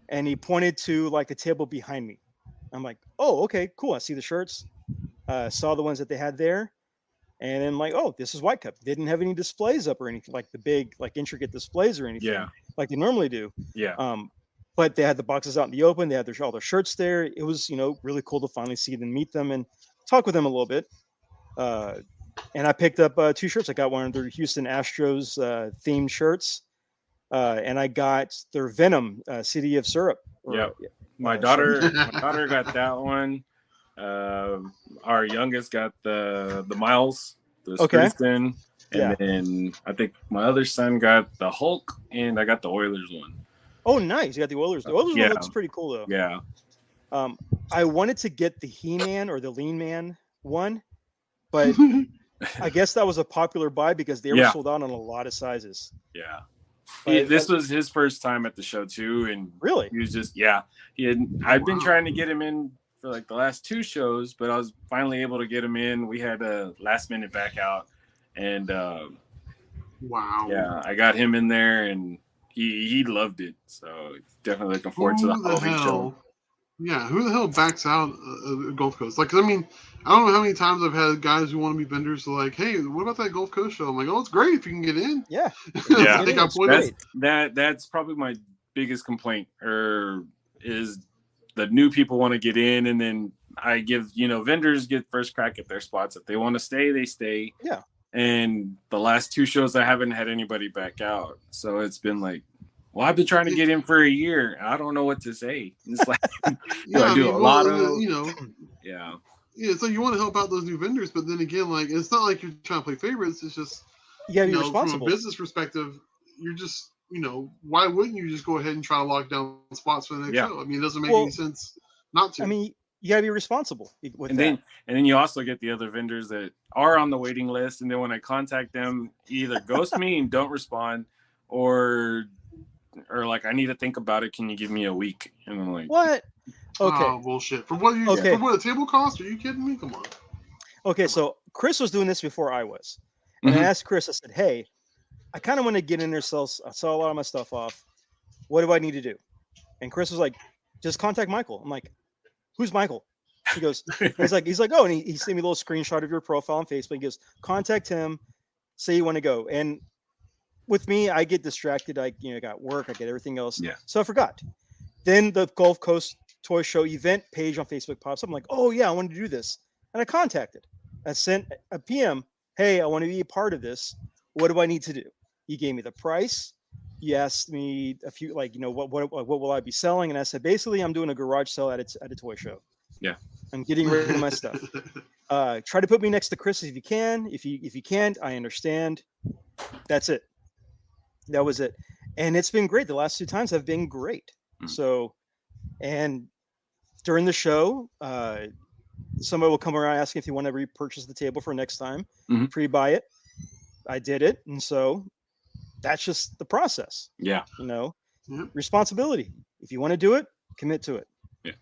And he pointed to like a table behind me. I'm like, oh, okay, cool. I see the shirts. Saw the ones that they had there. And then like, oh, this is White Cup. They didn't have any displays up or anything, like the big, like intricate displays or anything, like they normally do. Yeah. But they had the boxes out in the open. They had all their shirts there. It was, really cool to finally see them, meet them, and talk with them a little bit. And I picked up 2 shirts. I got one of their Houston Astros themed shirts, and I got their Venom City of Syrup. My daughter got that one. Our youngest got the Miles, the Sprinceton, and then I think my other son got the Hulk, and I got the Oilers one. Oh, nice! You got the Oilers. The Oilers one looks pretty cool though. Yeah. I wanted to get the He-Man or the Lean Man one, but I guess that was a popular buy because they were sold out on a lot of sizes. Yeah. This was his first time at the show too, and really, he was just I'd been trying to get him in for like the last 2 shows, but I was finally able to get him in. We had a last minute back out, and I got him in there, and he loved it. So definitely looking forward to the Halloween show. Yeah, who the hell backs out Gulf Coast? Like, 'cause I mean, I don't know how many times I've had guys who want to be vendors like, hey, what about that Gulf Coast show? I'm like, oh, it's great if you can get in. Yeah. I think that's probably my biggest complaint, is the new people want to get in, and then I give, vendors get first crack at their spots. If they want to stay, they stay. Yeah. And the last 2 shows, I haven't had anybody back out. So it's been like, well, I've been trying to get in for a year. I don't know what to say. It's like, Yeah, so you want to help out those new vendors, but then again, like, it's not like you're trying to play favorites. It's just, you gotta be responsible. From a business perspective, you're just, why wouldn't you just go ahead and try to lock down spots for the next show? I mean, it doesn't make any sense not to. I mean, you gotta be responsible with that. And then you also get the other vendors that are on the waiting list, and then when I contact them, either ghost me and don't respond, or like, I need to think about it. Can you give me a week? And I'm like, what? Okay. Oh, bullshit. For what a table cost? Are you kidding me? Come on. Okay, so Chris was doing this before I was. And I asked Chris, I said, hey, I kind of want to get in there, sell a lot of my stuff off. What do I need to do? And Chris was like, just contact Michael. I'm like, who's Michael? He goes, he's like, oh, and he sent me a little screenshot of your profile on Facebook. He goes, contact him, say you want to go. And with me, I get distracted. I got work, I get everything else. Yeah. So I forgot. Then the Gulf Coast Toy Show event page on Facebook pops up. I'm like, oh yeah, I want to do this. And I contacted. I sent a PM, hey, I want to be a part of this. What do I need to do? You gave me the price. You asked me a few, like, what will I be selling? And I said, basically, I'm doing a garage sale at a toy show. Yeah. I'm getting rid of my stuff. Try to put me next to Chris if you can. If you can't, I understand. That's it. That was it. And it's been great. The last 2 times have been great. So, and during the show, somebody will come around asking if you want to repurchase the table for next time, pre-buy it. I did it. And so that's just the process. Yeah. Responsibility. If you want to do it, commit to it. Yeah.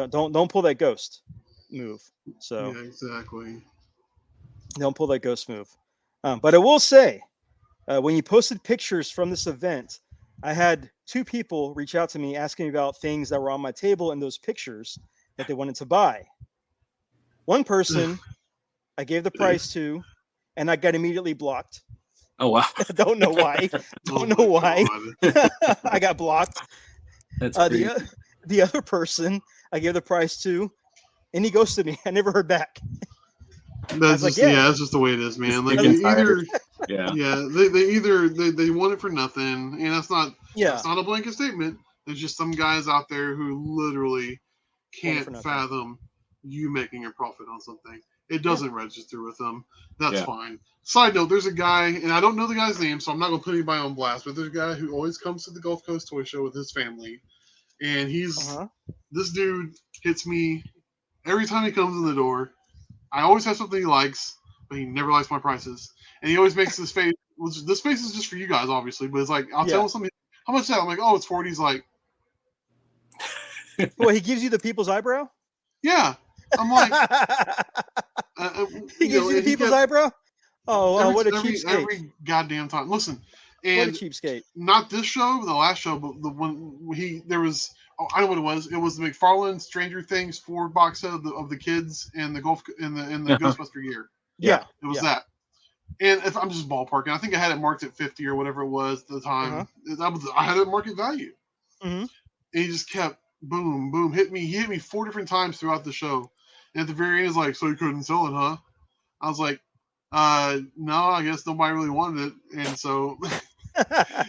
Don't pull that ghost move. So yeah, exactly. Don't pull that ghost move. But I will say, when you posted pictures from this event, I had 2 people reach out to me asking me about things that were on my table in those pictures that they wanted to buy. One person I gave the price to, and I got immediately blocked. Oh, wow. Don't know why. I got blocked. That's the other person I gave the price to, and he ghosted me. I never heard back. That's just, that's just the way it is, man. Like, they want it for nothing, and that's not a blanket statement. There's just some guys out there who literally can't fathom you making a profit on something. It doesn't register with them. That's fine. Side note, there's a guy, and I don't know the guy's name, so I'm not going to put anybody on blast, but there's a guy who always comes to the Gulf Coast Toy Show with his family, and he's this dude hits me every time he comes in the door, I always have something he likes, but he never likes my prices. And he always makes this face. This face is just for you guys, obviously, but it's like, I'll tell him something. How much is that? I'm like, oh, it's 40. He's like, well, he gives you the people's eyebrow? Yeah. I'm like, he gives you the people's eyebrow? Oh, what a cheapskate. Every goddamn time. Listen, and what a cheapskate. Not this show, the last show, but the one there was, I know what it was. It was the McFarlane Stranger Things 4 box set of the kids and the golf and the Ghostbuster gear. Yeah. It was that. And if I'm just ballparking, I think I had it marked at 50 or whatever it was at the time. I had it at market value. Mm-hmm. And he just kept boom, boom, hit me. He hit me 4 different times throughout the show. And at the very end, he's like, so you couldn't sell it, huh? I was like, no, I guess nobody really wanted it. And so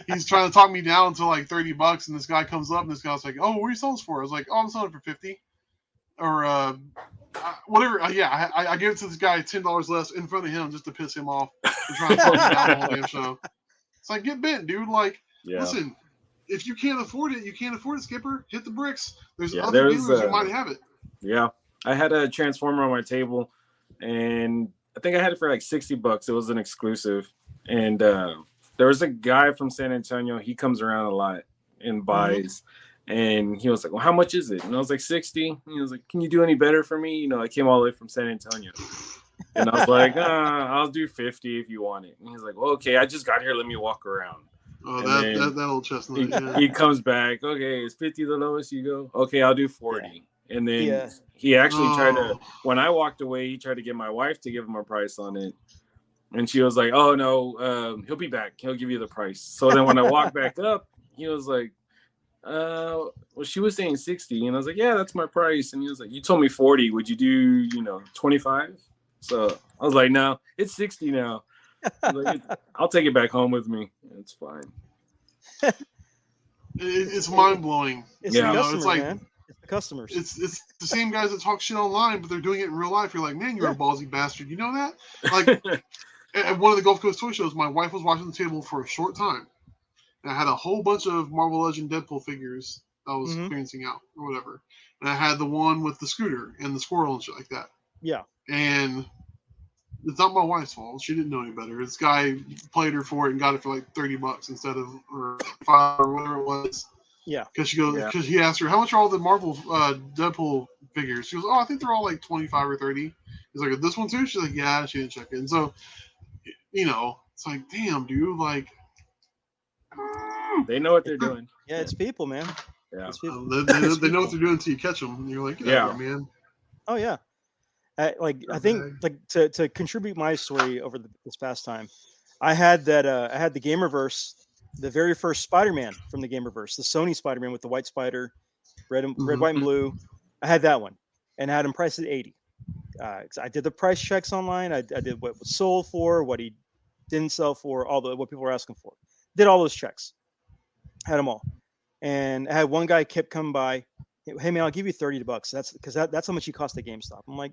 he's trying to talk me down to like $30. And this guy comes up and this guy's like, oh, what are you selling this for? I was like, oh, I'm selling it for 50 or whatever. I gave it to this guy $10 less in front of him just to piss him off for trying to talk me down the whole damn show. It's like, get bent, dude. Like, listen, if you can't afford it, you can't afford it, Skipper. Hit the bricks. There's other dealers who might have it. Yeah. I had a Transformer on my table, and I think I had it for like $60. It was an exclusive. And there was a guy from San Antonio. He comes around a lot and buys. And he was like, well, how much is it? And I was like, 60. And he was like, can you do any better for me? You know, I came all the way from San Antonio. And I was like, I'll do 50 if you want it. And he's like, well, okay, I just got here. Let me walk around. Oh, that old chestnut. He comes back. Okay, is 50 the lowest you go? Okay, I'll do 40. And then he actually tried to, when I walked away, he tried to get my wife to give him a price on it. And she was like, oh, no, he'll be back. He'll give you the price. So then when I walked back up, he was like, well, she was saying 60. And I was like, yeah, that's my price. And he was like, you told me 40. Would you do, 25? So I was like, no, it's 60 now. Like, I'll take it back home with me. It's fine. It's mind blowing. It's the customers, man. It's the customers. It's the same guys that talk shit online, but they're doing it in real life. You're like, man, you're a ballsy bastard. You know that? Like at one of the Gulf Coast toy shows, my wife was watching the table for a short time, and I had a whole bunch of Marvel Legend Deadpool figures I was clearancing out or whatever, and I had the one with the scooter and the squirrel and shit like that. Yeah, and it's not my wife's fault. She didn't know any better. This guy played her for it and got it for like $30 instead of or $5 or whatever it was. Yeah. Because he asked her, how much are all the Marvel Deadpool figures? She goes, oh, I think they're all like 25 or 30. He's like, this one too? She's like, yeah, she didn't check it. And so, it's like, damn, dude, like. They know what they're doing. Yeah, it's people, man. Yeah. It's people. They know what they're doing until you catch them. And you're like, yeah, man. Oh, yeah. I think to contribute my story over this past time, I had the Gamerverse, the very first Spider-Man from the Gamerverse, the Sony Spider-Man with the white spider, red, white, and blue. I had that one, and I had him priced at 80. I did the price checks online. I did what was sold for, what he didn't sell for, what people were asking for. Did all those checks. Had them all, and I had one guy kept coming by. Hey man, I'll give you $30. That's how much he cost at GameStop. I'm like,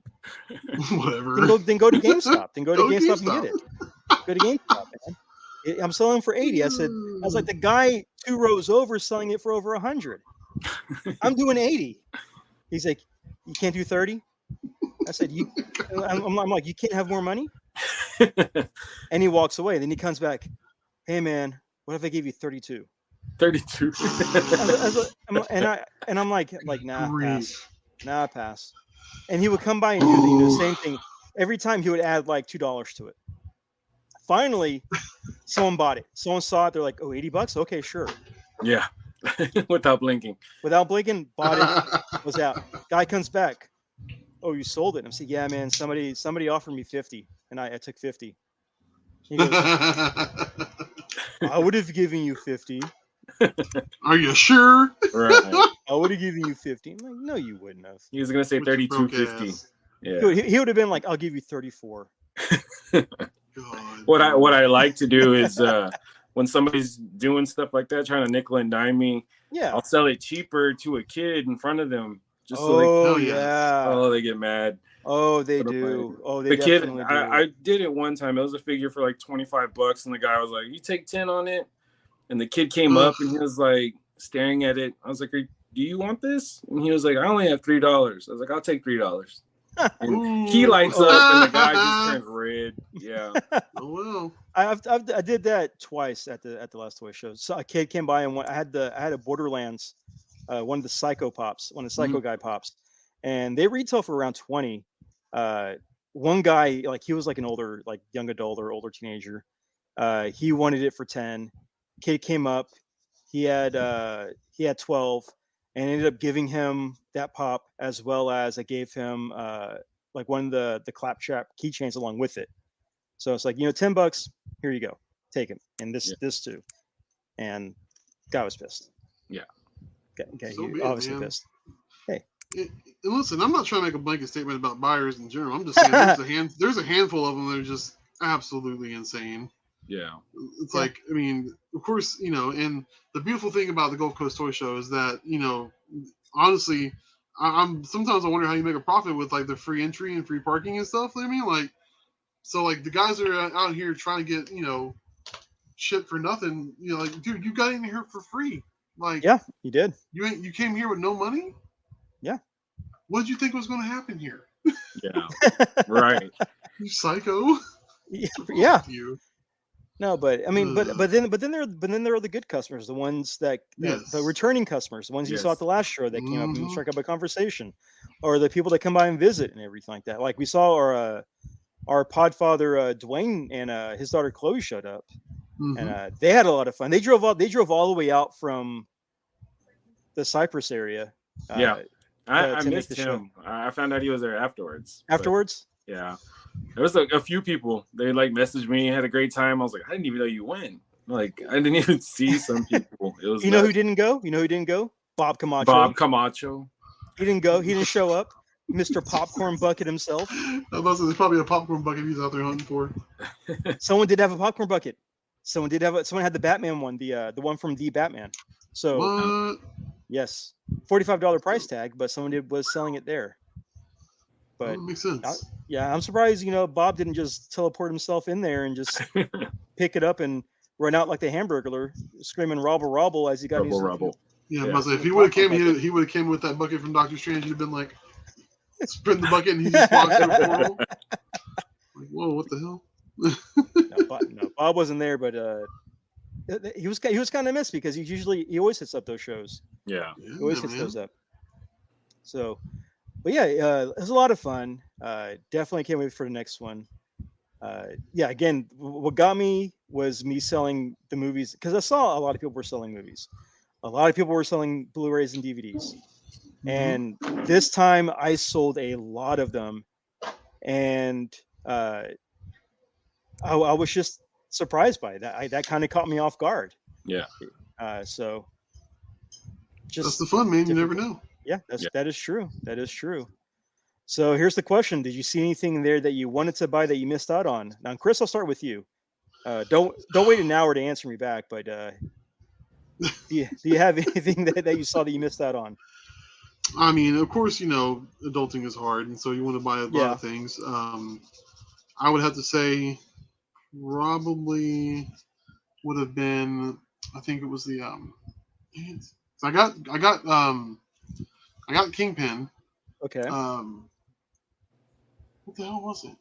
whatever. Then go to GameStop. Then go to GameStop and get it. Go to GameStop, man. I'm selling for 80. I was like, the guy 2 rows over selling it for over 100. I'm doing 80. He's like, you can't do 30. I said, I'm like, you can't have more money. And he walks away. Then he comes back. Hey man, what if I gave you 32? 32. and I'm like, nah, pass. And he would come by and do the same thing. Every time he would add like $2 to it. Finally, someone bought it. Someone saw it. They're like, oh, $80? Okay, sure. Yeah. Without blinking, bought it, was out. Guy comes back. Oh, you sold it? I'm saying, yeah, man. Somebody offered me 50, and I took 50. He goes, I would have given you 50. Are you sure? Right. I would have given you 50. I'm like, no, you wouldn't have. He was gonna say 32.50. Yeah. He would have been like, I'll give you 34. What I like to do is when somebody's doing stuff like that, trying to nickel and dime me, I'll sell it cheaper to a kid in front of them. Just so they get mad. Oh, they do. Oh, they the kid. Do. I did it one time. It was a figure for like $25, and the guy was like, "You take 10 on it." And the kid came up and he was like staring at it. I was like, do you want this? And he was like, I only have $3. I was like, I'll take $3. And he lights up, and the guy just turns red. Yeah. Oh well. I did that twice at the last toy show. So a kid came by and I had a Borderlands, one of the Psycho Pops, one of the Psycho Guy Pops, and they retail for around 20. One guy, like he was like an older, like young adult or older teenager. He wanted it for 10. Kid came up, he had 12, and ended up giving him that pop as well as I gave him like one of the claptrap keychains along with it. So it's like, $10, here you go, take it, and this too. And guy was pissed. Yeah. Okay, So you obviously man. pissed. Hey. Listen, I'm not trying to make a blanket statement about buyers in general. I'm just saying there's a handful of them that are just absolutely insane. Yeah. It's like, I mean, of course, and the beautiful thing about the Gulf Coast Toy Show is that, honestly, I'm sometimes I wonder how you make a profit with like the free entry and free parking and stuff. I mean, like, so like the guys that are out here trying to get, shit for nothing, like, dude, you got in here for free. Like, yeah, you did. You came here with no money? Yeah. What did you think was going to happen here? Yeah. Right. You psycho. Yeah. You. No, but I mean, but then there are the good customers, the ones that the returning customers, the ones you saw at the last show that came up and struck up a conversation, or the people that come by and visit and everything like that. Like we saw our podfather Dwayne and his daughter Chloe showed up, and they had a lot of fun. They drove all the way out from the Cypress area. I missed him. I found out he was there afterwards. Afterwards? Yeah. There was a few people. They like messaged me, had a great time. I was like, I didn't even know you went. Like, I didn't even see some people. It was know who didn't go? You know who didn't go? Bob Camacho. Bob Camacho. He didn't go. He didn't show up. Mr. Popcorn Bucket himself. There's probably a popcorn bucket he's out there hunting for. Someone did have a popcorn bucket. Someone had the Batman one, the one from The Batman. So what? Yes, $45 price tag, but someone was selling it there. But that makes sense. I'm surprised, Bob didn't just teleport himself in there and just pick it up and run out like the Hamburglar, screaming "Robble, robble" as he got his. Yeah, but if he would have came, he would have came with that bucket from Doctor Strange. He'd have been like, sprint the bucket, and he just walked through the portal. Like, whoa, what the hell? No, Bob wasn't there, but he was kind of missed because he always hits up those shows. Yeah, he always hits those up. So. But yeah, it was a lot of fun. Definitely can't wait for the next one. Again, what got me was me selling the movies because I saw a lot of people were selling movies. A lot of people were selling Blu-rays and DVDs. And this time I sold a lot of them. And I was just surprised by that. That kind of caught me off guard. Yeah. So just that's the fun, man. You never know. Yeah, that is true. That is true. So here's the question: did you see anything there that you wanted to buy that you missed out on? Now, Chris, I'll start with you. Don't wait an hour to answer me back. But do you have anything that you saw that you missed out on? I mean, of course, adulting is hard, and so you want to buy a lot of things. I would have to say, probably would have been. I think it was the. I got Kingpin. Okay. What the hell was it?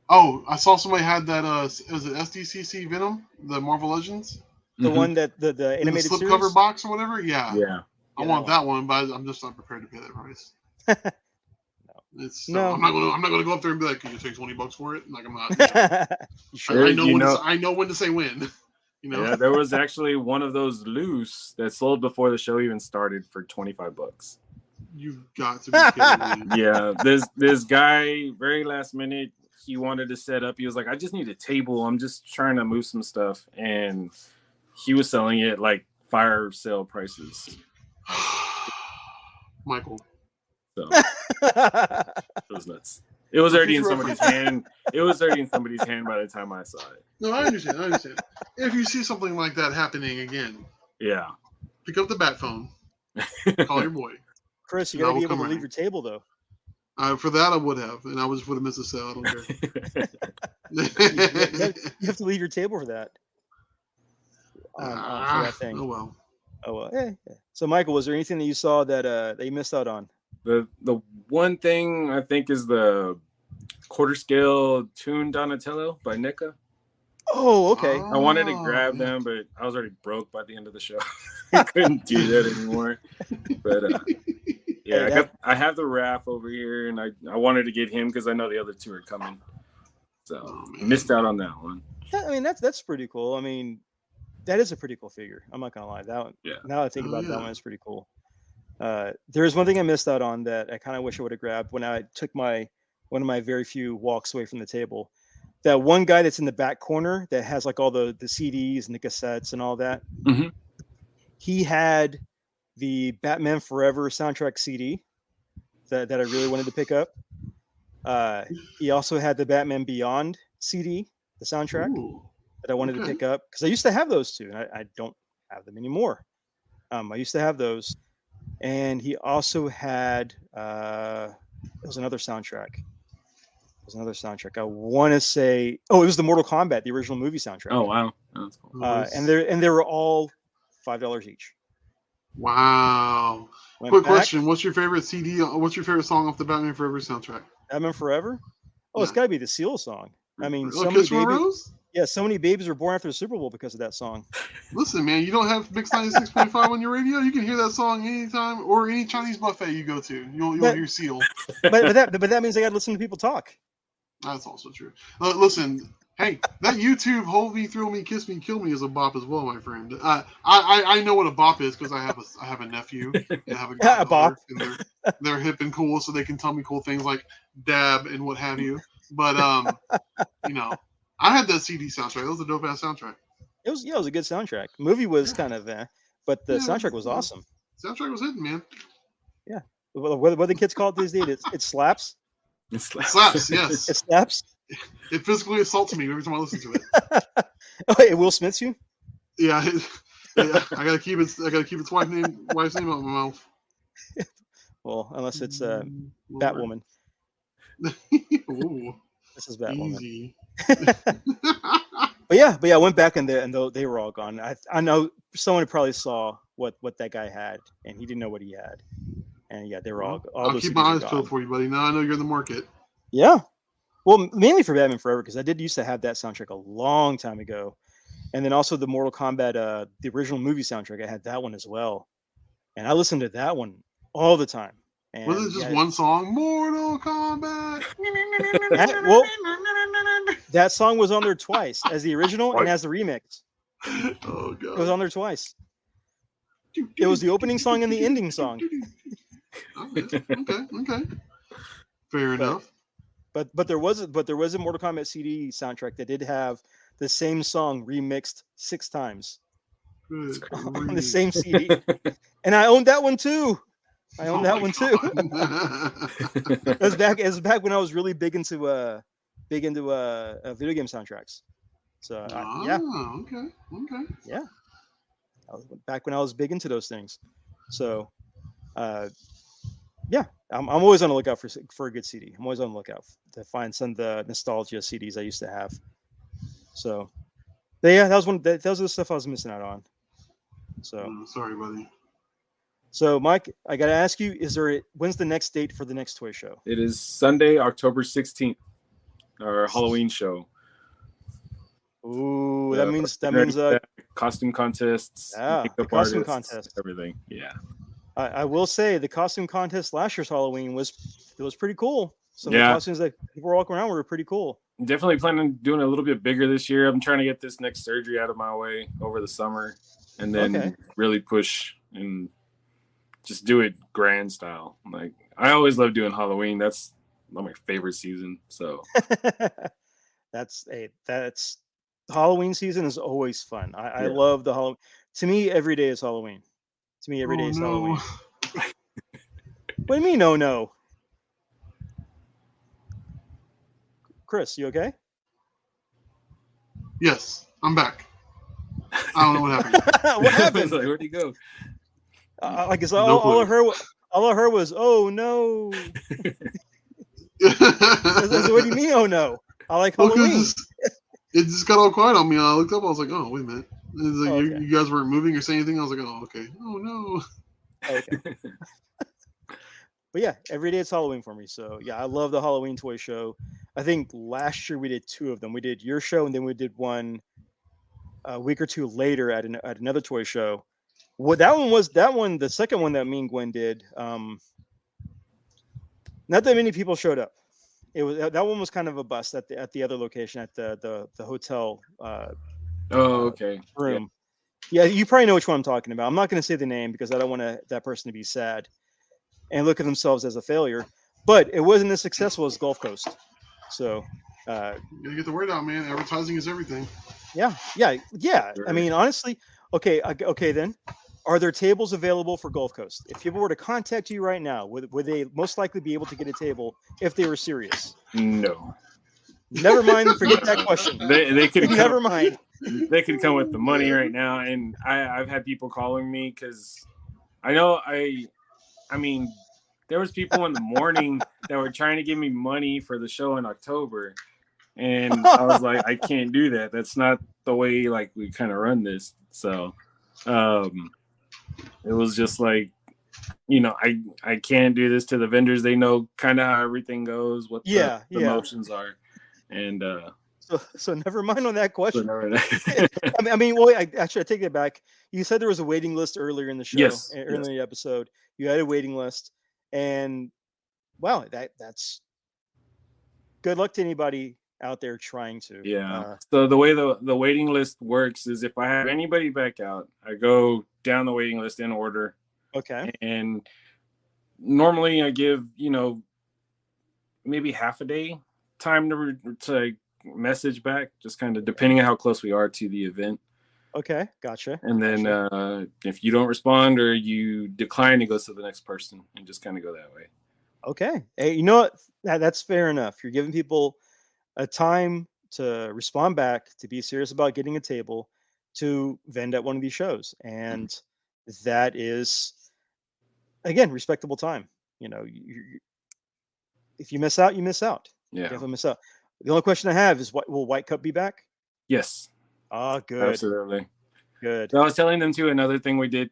Oh, I saw somebody had that. Was it SDCC Venom, the Marvel Legends? The one that the animated the slipcover box or whatever. Yeah. Yeah. I want that one, but I'm just not prepared to pay that price. No. I'm not gonna go up there and be like, "Can you take $20 for it?" Like I'm not. Sure. I know when to say when. Yeah, there was actually one of those loose that sold before the show even started for $25. You've got to be kidding me. Yeah, this guy, very last minute, he wanted to set up. He was like, I just need a table. I'm just trying to move some stuff. And he was selling it like fire sale prices. Michael. So it was nuts. It was already in somebody's hand. It was already in somebody's hand by the time I saw it. No, I understand. If you see something like that happening again, pick up the bat phone. Call your boy. Chris, you gotta be able to leave your table though. For that, I would have, and I would have missed a sale. I don't care. You have to leave your table for that. For that thing. Oh well. Oh well, yeah. So Michael, was there anything that you saw that you missed out on? The one thing I think is the quarter scale tuned Donatello by NECA. Oh, okay. I wanted to grab them, but I was already broke by the end of the show. I couldn't do that anymore. But I have the RAF over here, and I wanted to get him because I know the other two are coming. So missed out on that one. Yeah, I mean that's pretty cool. I mean, that is a pretty cool figure. I'm not gonna lie. That one. Yeah. Now I think about that one, it's pretty cool. There is one thing I missed out on that I kind of wish I would have grabbed when I took one of my very few walks away from the table. That one guy that's in the back corner that has like all the CDs and the cassettes and all that. Mm-hmm. He had the Batman Forever soundtrack CD that I really wanted to pick up. He also had the Batman Beyond CD, the soundtrack that I wanted to pick up because I used to have those two, and I don't have them anymore. I used to have those, and he also had there was another soundtrack. I want to say, it was the Mortal Kombat, the original movie soundtrack. Oh wow, that's cool. And they were all $5 each. Wow. Quick question: what's your favorite CD? What's your favorite song off the Batman Forever soundtrack? Batman Forever? Oh, it's got to be the Seal song. I mean, so many babies were born after the Super Bowl because of that song. Listen, man, you don't have Mix 96.5 on your radio. You can hear that song anytime, or any Chinese buffet you go to. You'll hear Seal. but that means I got to listen to people talk. That's also true. Listen, hey, that YouTube "Hold Me, Thrill Me, Kiss Me, Kill Me" is a bop as well, my friend. I know what a bop is because I have a nephew and I have a bop. And they're hip and cool, so they can tell me cool things like dab and what have you. But I had that CD soundtrack. That was a dope ass soundtrack. It was a good soundtrack. The movie was kind of but the soundtrack was awesome. Soundtrack was hitting, man. Yeah. What the kids call it these days? It slaps. It slaps, yes. It slaps. It physically assaults me every time I listen to it. It Will Smiths you? Yeah. I gotta keep its wife's name out of my mouth. Well, unless it's Batwoman. Ooh, this is Batwoman. Easy. But yeah, I went back and they were all gone. I know someone probably saw what that guy had, and he didn't know what he had. And yeah, they were all I'll keep my eyes peeled for you, buddy. Now I know you're in the market. Yeah. Well, mainly for Batman Forever, because I did used to have that soundtrack a long time ago. And then also the Mortal Kombat, the original movie soundtrack, I had that one as well. And I listened to that one all the time. And was it just one song? Mortal Kombat. That song was on there twice, as the original and as the remix. Oh god. It was on there twice. It was the opening song and the ending song. Okay. Fair enough. But there was a Mortal Kombat CD soundtrack that did have the same song remixed 6 times on the same CD, and I owned that one too. It was back when I was really big into video game soundtracks. So yeah. Okay. Yeah. Back when I was big into those things. So yeah, I'm always on the lookout for a good CD. I'm always on the lookout to find some of the nostalgia CDs I used to have. So yeah, that was the stuff I was missing out on. So sorry, buddy. So Mike, I gotta ask you, when's the next date for the next toy show? It is Sunday, October 16th, our Halloween show. Ooh, that means costume contests, costume contest, everything. Yeah. I will say the costume contest last year's Halloween was pretty cool. Some of the costumes that people were walking around were pretty cool. Definitely planning on doing it a little bit bigger this year. I'm trying to get this next surgery out of my way over the summer, and then really push and just do it grand style. Like I always love doing Halloween. That's my favorite season. So that's Halloween season is always fun. I love the Halloween. To me, every day is Halloween. To me, every day is Halloween. What do you mean? No. Chris, you okay? Yes, I'm back. I don't know what happened. What happened? Like, where'd he go? I guess all I heard was, "Oh no." What do you mean? Oh no! I like Halloween. It just got all quiet on me. I looked up. I was like, "Oh, wait a minute." Like you guys weren't moving or saying anything. I was like, oh, okay. Oh no. Okay. But yeah, every day it's Halloween for me. So yeah, I love the Halloween toy show. I think last year we did 2 of them. We did your show, and then we did one a week or 2 later at another toy show. What that one, the second one that me and Gwen did. Not that many people showed up. It was that one was kind of a bust at the other location at the hotel. Okay. Room. Yeah, you probably know which one I'm talking about. I'm not going to say the name because I don't want that person to be sad and look at themselves as a failure. But it wasn't as successful as Gulf Coast. So you gotta get the word out, man. Advertising is everything. Yeah. I mean, honestly, okay. Then, are there tables available for Gulf Coast? If people were to contact you right now, would they most likely be able to get a table if they were serious? No. Never mind. Forget that question. They could never mind. They could come with the money right now, and I've had people calling me because I know I mean, there was people in the morning that were trying to give me money for the show in October, and I was like, I can't do that. That's not the way like we kind of run this. So, it was just like, I can't do this to the vendors. They know kind of how everything goes, what the motions are, and So never mind on that question. I mean, well, I take it back. You said there was a waiting list earlier in the show, earlier in the episode. You had a waiting list, and wow, that's good luck to anybody out there trying to. Yeah. So the way the waiting list works is if I have anybody back out, I go down the waiting list in order. Okay. And normally I give maybe half a day time to message back, just kind of depending on how close we are to the event. Okay, gotcha. And then if you don't respond or you decline, it goes to the next person, and just kind of go that way. Okay. Hey, you know what? That's fair enough. You're giving people a time to respond back, to be serious about getting a table, to vend at one of these shows, and that is, again, respectable time. If you miss out, you miss out. Yeah. You definitely miss out. The only question I have is, will White Cup be back? Yes. Oh, good. Absolutely. Good. So I was telling them too, another thing we did.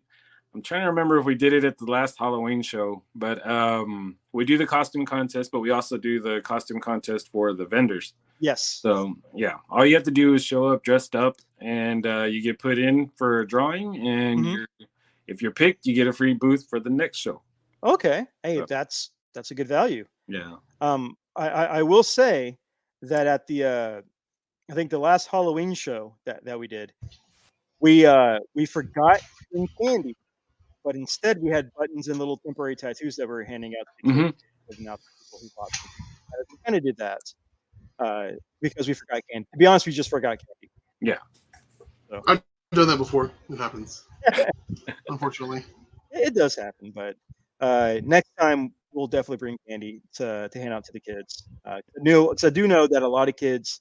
I'm trying to remember if we did it at the last Halloween show, but we do the costume contest, but we also do the costume contest for the vendors. Yes. So yeah, all you have to do is show up dressed up, and you get put in for a drawing, and if you're picked, you get a free booth for the next show. Okay. Hey, that's a good value. Yeah. I will say that at the I think the last Halloween show that we did, we forgot to bring candy, but instead we had buttons and little temporary tattoos that we were handing out to the kids, giving out to people who bought them. We kind of did that because we forgot candy. To be honest, we just forgot candy. Yeah. So. I've done that before. It happens. Unfortunately. It does happen, but next time we'll definitely bring candy to hand out to the kids. I do know that a lot of kids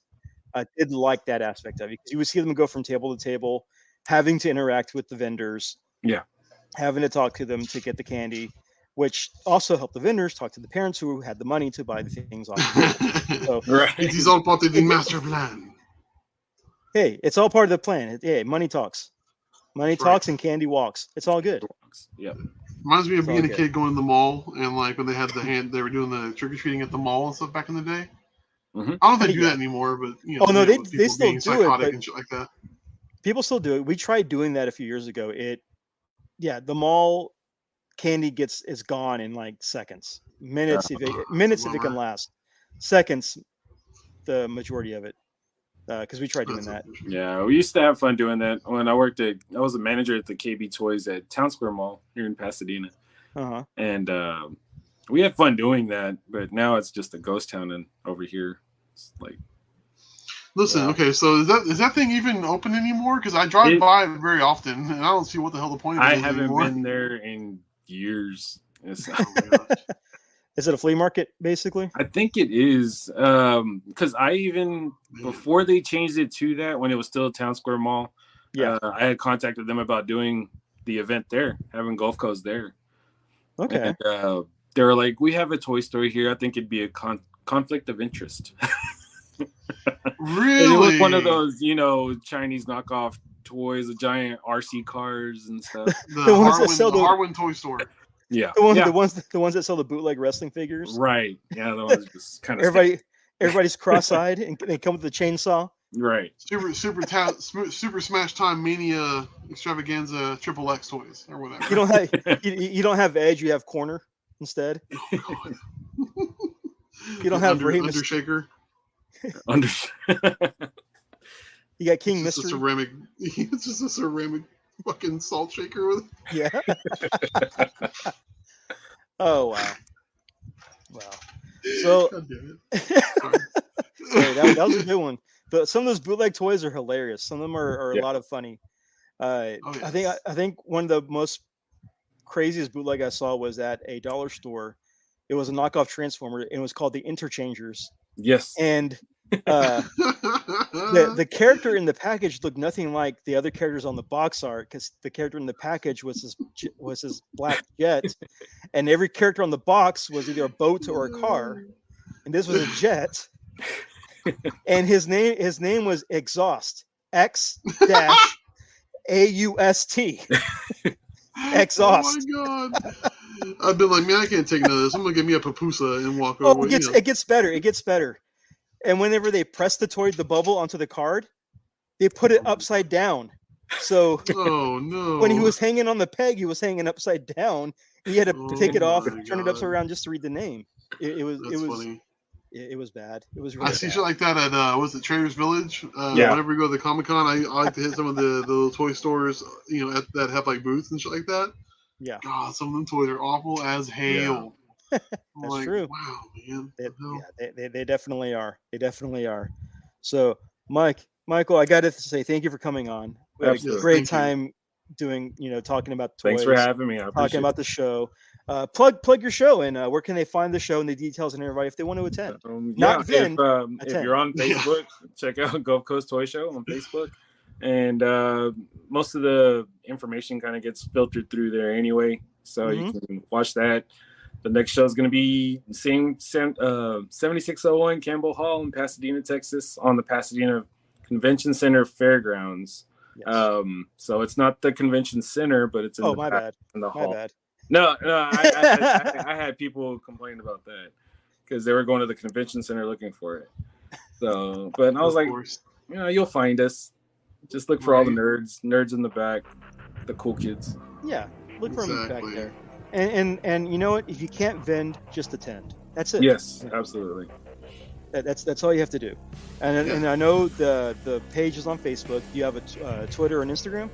did like that aspect of it, because you would see them go from table to table, having to interact with the vendors, having to talk to them to get the candy, which also helped the vendors talk to the parents who had the money to buy the things off the table. So, right. It is all part of the master plan. Hey, it's all part of the plan. Hey, money talks. Money talks and candy walks. It's all good. Yeah. Reminds me of being a kid going to the mall, and like when they had they were doing the trick or treating at the mall and stuff back in the day. I don't know if they do that anymore, but they still do it. But and shit like that. People still do it. We tried doing that a few years ago. The mall candy is gone in like seconds, minutes if it can last. Seconds, the majority of it. Because we tried doing that. Yeah, we used to have fun doing that. When I was a manager at the KB Toys at Town Square Mall here in Pasadena. And we had fun doing that, but now it's just a ghost town, and over here it's like. Listen, okay, so is that thing even open anymore? Because I drive by it very often, and I don't see what the hell the point of it is anymore. I haven't been there in years. Is it a flea market, basically? I think it is. Because before they changed it to that, when it was still a Town Square Mall, I had contacted them about doing the event there, having Gulf Coast there. Okay. And they were like, we have a toy store here. I think it'd be a conflict of interest. Really? And it was one of those, Chinese knockoff toys, the giant RC cars and stuff. The ones that sell the Harwin toy store. Yeah. The ones that sell the bootleg wrestling figures. Right. Yeah, the ones just kind of everybody's cross-eyed and they come with the chainsaw. Right. Super Smash Time Mania Extravaganza Triple X toys or whatever. You don't have Edge, you have Corner instead. Oh, You don't have Undershaker. You got King Mystery. It's just a ceramic fucking salt shaker with Yeah. Oh wow. So God damn that was a good one. But some of those bootleg toys are hilarious. Some of them are a lot of funny. I think one of the most craziest bootleg I saw was at a dollar store. It was a knockoff Transformer, and it was called the Interchangers. Yes. And the character in the package looked nothing like the other characters on the box art, because the character in the package was his black jet, and every character on the box was either a boat or a car, and this was a jet. And his name was Exhaust. X-AUST. Exhaust. Oh my god! I've been like, man, I can't take none of this. I'm gonna get me a papusa and walk over. It gets better. It gets better. And whenever they press the bubble onto the card, they put it upside down. So oh no! When he was hanging on the peg, he was hanging upside down. He had to take it off and turn it upside around just to read the name. It was funny. It was bad. It was really I see bad. shit like that at was it Trader's Village? Whenever we go to the Comic-Con, I like to hit some of the little toy stores, that have like booths and shit like that. Yeah. God, some of them toys are awful as hell. Yeah. That's true. Wow, man. They definitely are. They definitely are. So, Michael, I got to say thank you for coming on. We had a great time talking about toys. Thanks for having me. I appreciate talking about the show. Plug your show, and where can they find the show and the details and everybody if they want to attend? If you're on Facebook, check out Gulf Coast Toy Show on Facebook, and most of the information kind of gets filtered through there anyway, so you can watch that. The next show is going to be the same 7601 Campbell Hall in Pasadena, Texas, on the Pasadena Convention Center Fairgrounds. Yes. So it's not the convention center, but it's in the hall. My bad. No, I had people complain about that because they were going to the convention center looking for it. So, but I was like, you'll find us. Just look for all the nerds in the back, the cool kids. Yeah, look for them back there. And you know what? If you can't vend, just attend. That's it. Yes, absolutely. That's all you have to do. And I know the page is on Facebook. Do you have a Twitter and Instagram?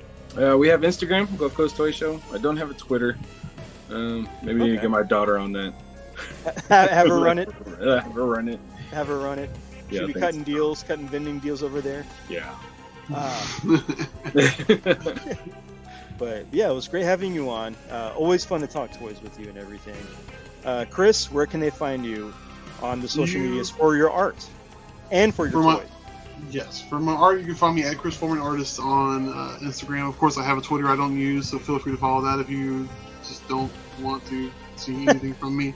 We have Instagram, Gulf Coast Toy Show. I don't have a Twitter. Maybe get my daughter on that. Have her run it. Have her run it. Have her run it. She'll be cutting vending deals over there. Yeah. But yeah, it was great having you on. Always fun to talk toys with you and everything. Chris, where can they find you on the social medias for your art and for your toys? Yes, for my art, you can find me at Chris Foreman Artist on Instagram. Of course, I have a Twitter I don't use, so feel free to follow that if you just don't want to see anything from me.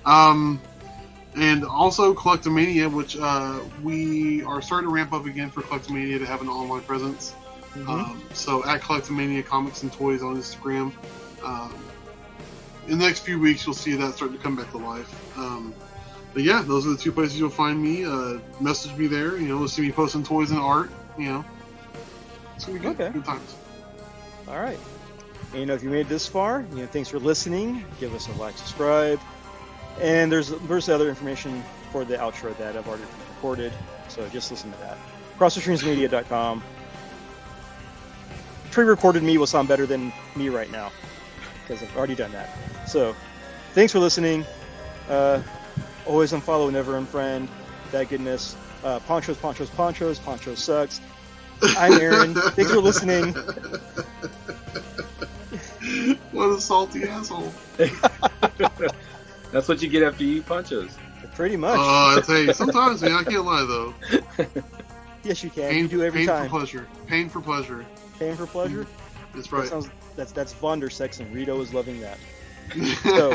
And also Collectomania, which we are starting to ramp up again for Collectomania to have an online presence. So at Collectomania Comics and Toys on Instagram. In the next few weeks, you'll see that starting to come back to life. But yeah, those are the two places you'll find me. Message me there. You'll see me posting toys and art. It's gonna be good. Good times. All right. And if you made it this far, thanks for listening. Give us a like, subscribe, and there's other information for the outro that I've already recorded. So just listen to that. CrossTheStreamsMedia.com. Pre-recorded me will sound better than me right now because I've already done that. So thanks for listening. Always unfollow, never unfriend. That goodness. Ponchos. Ponchos sucks. I'm Aaron. Thanks for listening. What a salty asshole. That's what you get after you eat ponchos. Pretty much. I tell you, sometimes, man, I can't lie, though. Yes, you can. You do every time. Pain for pleasure. Pain for pleasure? That's right. That's Vonder sex, and Rito is loving that. So,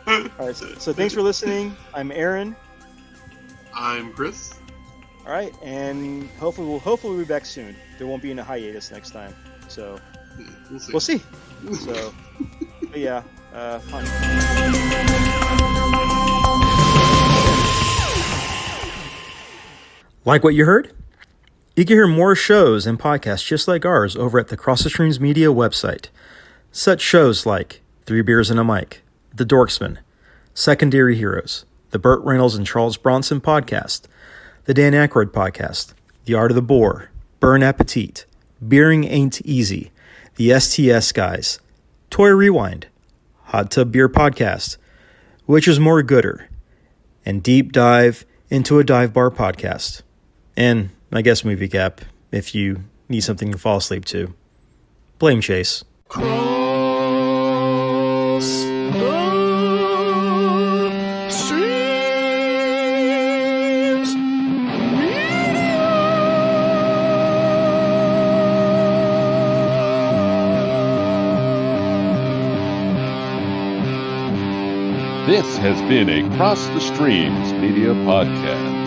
all right, so thanks for listening. I'm Aaron. I'm Chris. All right, and hopefully we'll be back soon. There won't be a hiatus next time. So we'll see. So but yeah, fun. Like what you heard? You can hear more shows and podcasts just like ours over at the Cross the Streams Media website. Such shows like 3 Beers and a Mic, The Dorksman, Secondary Heroes, the Burt Reynolds and Charles Bronson podcast, the Dan Aykroyd podcast, The Art of the Boar, Burn Appetit, Beering Ain't Easy, the STS Guys, Toy Rewind, Hot Tub Beer Podcast, Which is More Gooder, and Deep Dive into a Dive Bar podcast. And I guess Movie Cap, if you need something to fall asleep to. Blame Chase. This has been a Cross the Streams Media Podcast.